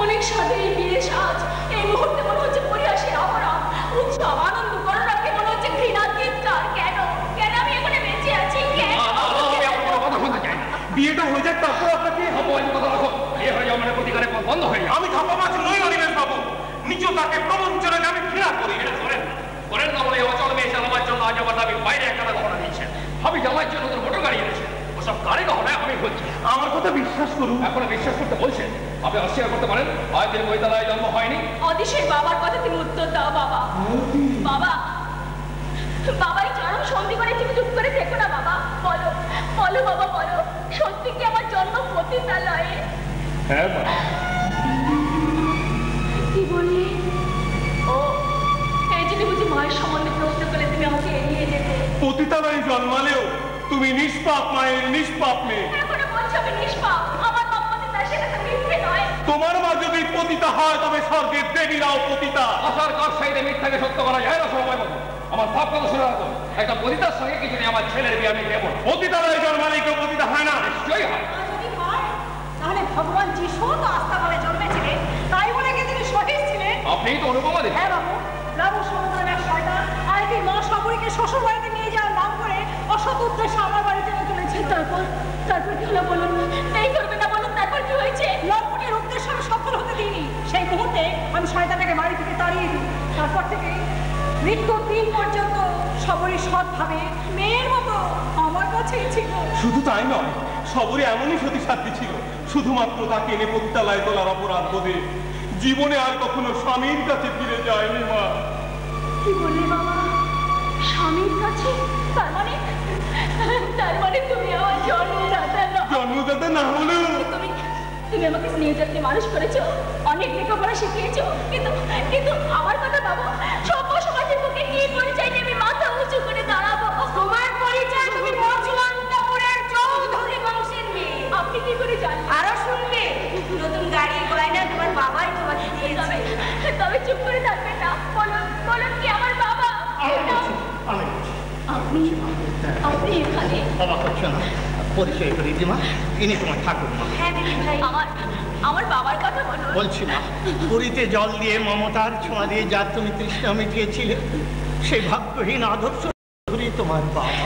অনেক সাধে এই বিয়ে সাজ, এই মুহূর্তে মনে হচ্ছে পরিহাসের আবরণ, উৎসব আনন্দ করোনাকে মনে হচ্ছে ঘৃণা চিৎকার। কেন কেন আমি এখানে বেঁচে আছি? কেন? কথা শুনতে চাই না। বিয়েটা হয়ে যাক, তারপর আপনাকে অপমানিত কথা রাখো। বিয়ে হয়ে যাওয়া মানে প্রতিকারে বন্ধ হয়ে যাবে। আমি খাপামাছ নই অনিমেষ বাবু, নিচতাকে প্রবঞ্চনাকে আমি ঘৃণা করি। এটা করেন না বলে অচল মেয়ে আমার জন্য আজ আমার দাবি বাইরে একটা গহনা দিয়েছেন। আমি জামাইয়ের জন্য তোর মোটর গাড়ি এনেছেন, ওসব গাড়ি গহনা আমি হচ্ছে। আমার কথা বিশ্বাস করুন। এখন বিশ্বাস করতে বলছেন, আপনি অস্বীকার করতে পারেন আয়তের বৈতালায় জন্ম হয়নি? অদিশের বাবার কথা তুমি উত্তর দাও। বাবা বাবা বাবাই চরম সন্ধি করে তুমি চুপ করে থেকো না। বাবা বলো বলো, বাবা বলো, সত্যি কি আমার জন্ম পতিতালয়ে? হ্যাঁ। কি বললি? ও এই জন্য বুঝি মায়ের সম্বন্ধে প্রশ্ন করে তুমি আমাকে এড়িয়ে যেতে? পতিতালয়ে জন্মালেও তুমি নিষ্পাপ মায়ের নিষ্পাপ মেয়ে। এখনো বলছো আমি নিষ্পাপ? আমার মা পতিতা, সেটা তো মিথ্যে নয়। তোমার মা যদি পতিতা হয় তবে স্বর্গের দেবীরাও পতিতা। আশার কাজ সাইডে মিথ্যাকে সত্য করা যায় না সময় মতো। আমার সব কথা শুনে রাখো, একটা পতিতার সঙ্গে কিছু নেই, আমার ছেলের বিয়ে আমি দেব। পতিতালয়ে জন্মালে কেউ পতিতা হয় না? নিশ্চয়ই হয়। যদি হয় তাহলে ভগবান যিশু তো আস্তাবলে জন্মেছিলেন, তাই বলে কি তিনি সঠিক ছিলেন? আপনি তো অনুপমা দেন। হ্যাঁ বাবু, রাবু সমুদ্রের এক শয়তান আরেকটি মা সাপুরীকে শ্বশুর বাড়িতে নিয়ে যাওয়ার নাম করে অসৎ উদ্দেশ্যে আমার বাড়িতে এনে তুলেছেন। তারপর কি হলো বলুন? এই করবে না বলুন, তারপর কি হয়েছে লম্পটের উদ্দেশ্য আমি সফল হতে দিইনি। সেই মুহূর্তে আমি শয়তানটাকে বাড়ি থেকে তাড়িয়ে দিই। তারপর থেকে মৃত্যুর দিন পর্যন্ত সবরই সৎভাবে মেয়ের মতো আমার কাছেই ছিল। শুধু তাই নয়, সবরই এমনই সতী সাথী ছিল, শুধুমাত্র তাকে এনে পতিতালয়ে তোলার অপরাধ বোধে জীবনে আর কখনো স্বামীর কাছে ফিরে যায়নি। মা, কি বললি বাবা? স্বামীর কাছে? তার মানে তুমি আমার জন্মদাতা না? জন্মদাতা না হলেও তুমি আমাকে স্নেহ যত্নে মানুষ করেছো, অনেক লেখাপড়া শিখিয়েছো, কিন্তু আমার কথা বাবা, সভ্য সমাজের বুকে কি পরিচয় নিয়ে আমি মাথা উঁচু করে দাঁড়াবো? তোমার পরিচয় তুমি মজুয়ান্তাপুরের চৌধুরী বংশের মেয়ে। আপনি কি করে জানেন? আরো শুনবে, নতুন গাড়ি গয়না তোমার বাবাই তোমাকে দিয়েছে। তবে চুপ করে থাকবে না, বলুন কি আমার বাবা? আপনি এখানে অবাক হচ্ছ না? পরিচয় করি দিমা, ইনি তোমার ঠাকুরমা। হ্যাঁ দিদি ভাই, আমার বাবার কথা বলুন। বলছি মা, পুরীতে জল দিয়ে মমতার ছোঁয়া দিয়ে যা তুমি তৃষ্ণা মিটিয়েছিলে, সেই ভাগ্যহীন আদর্শ তোমার বাবা।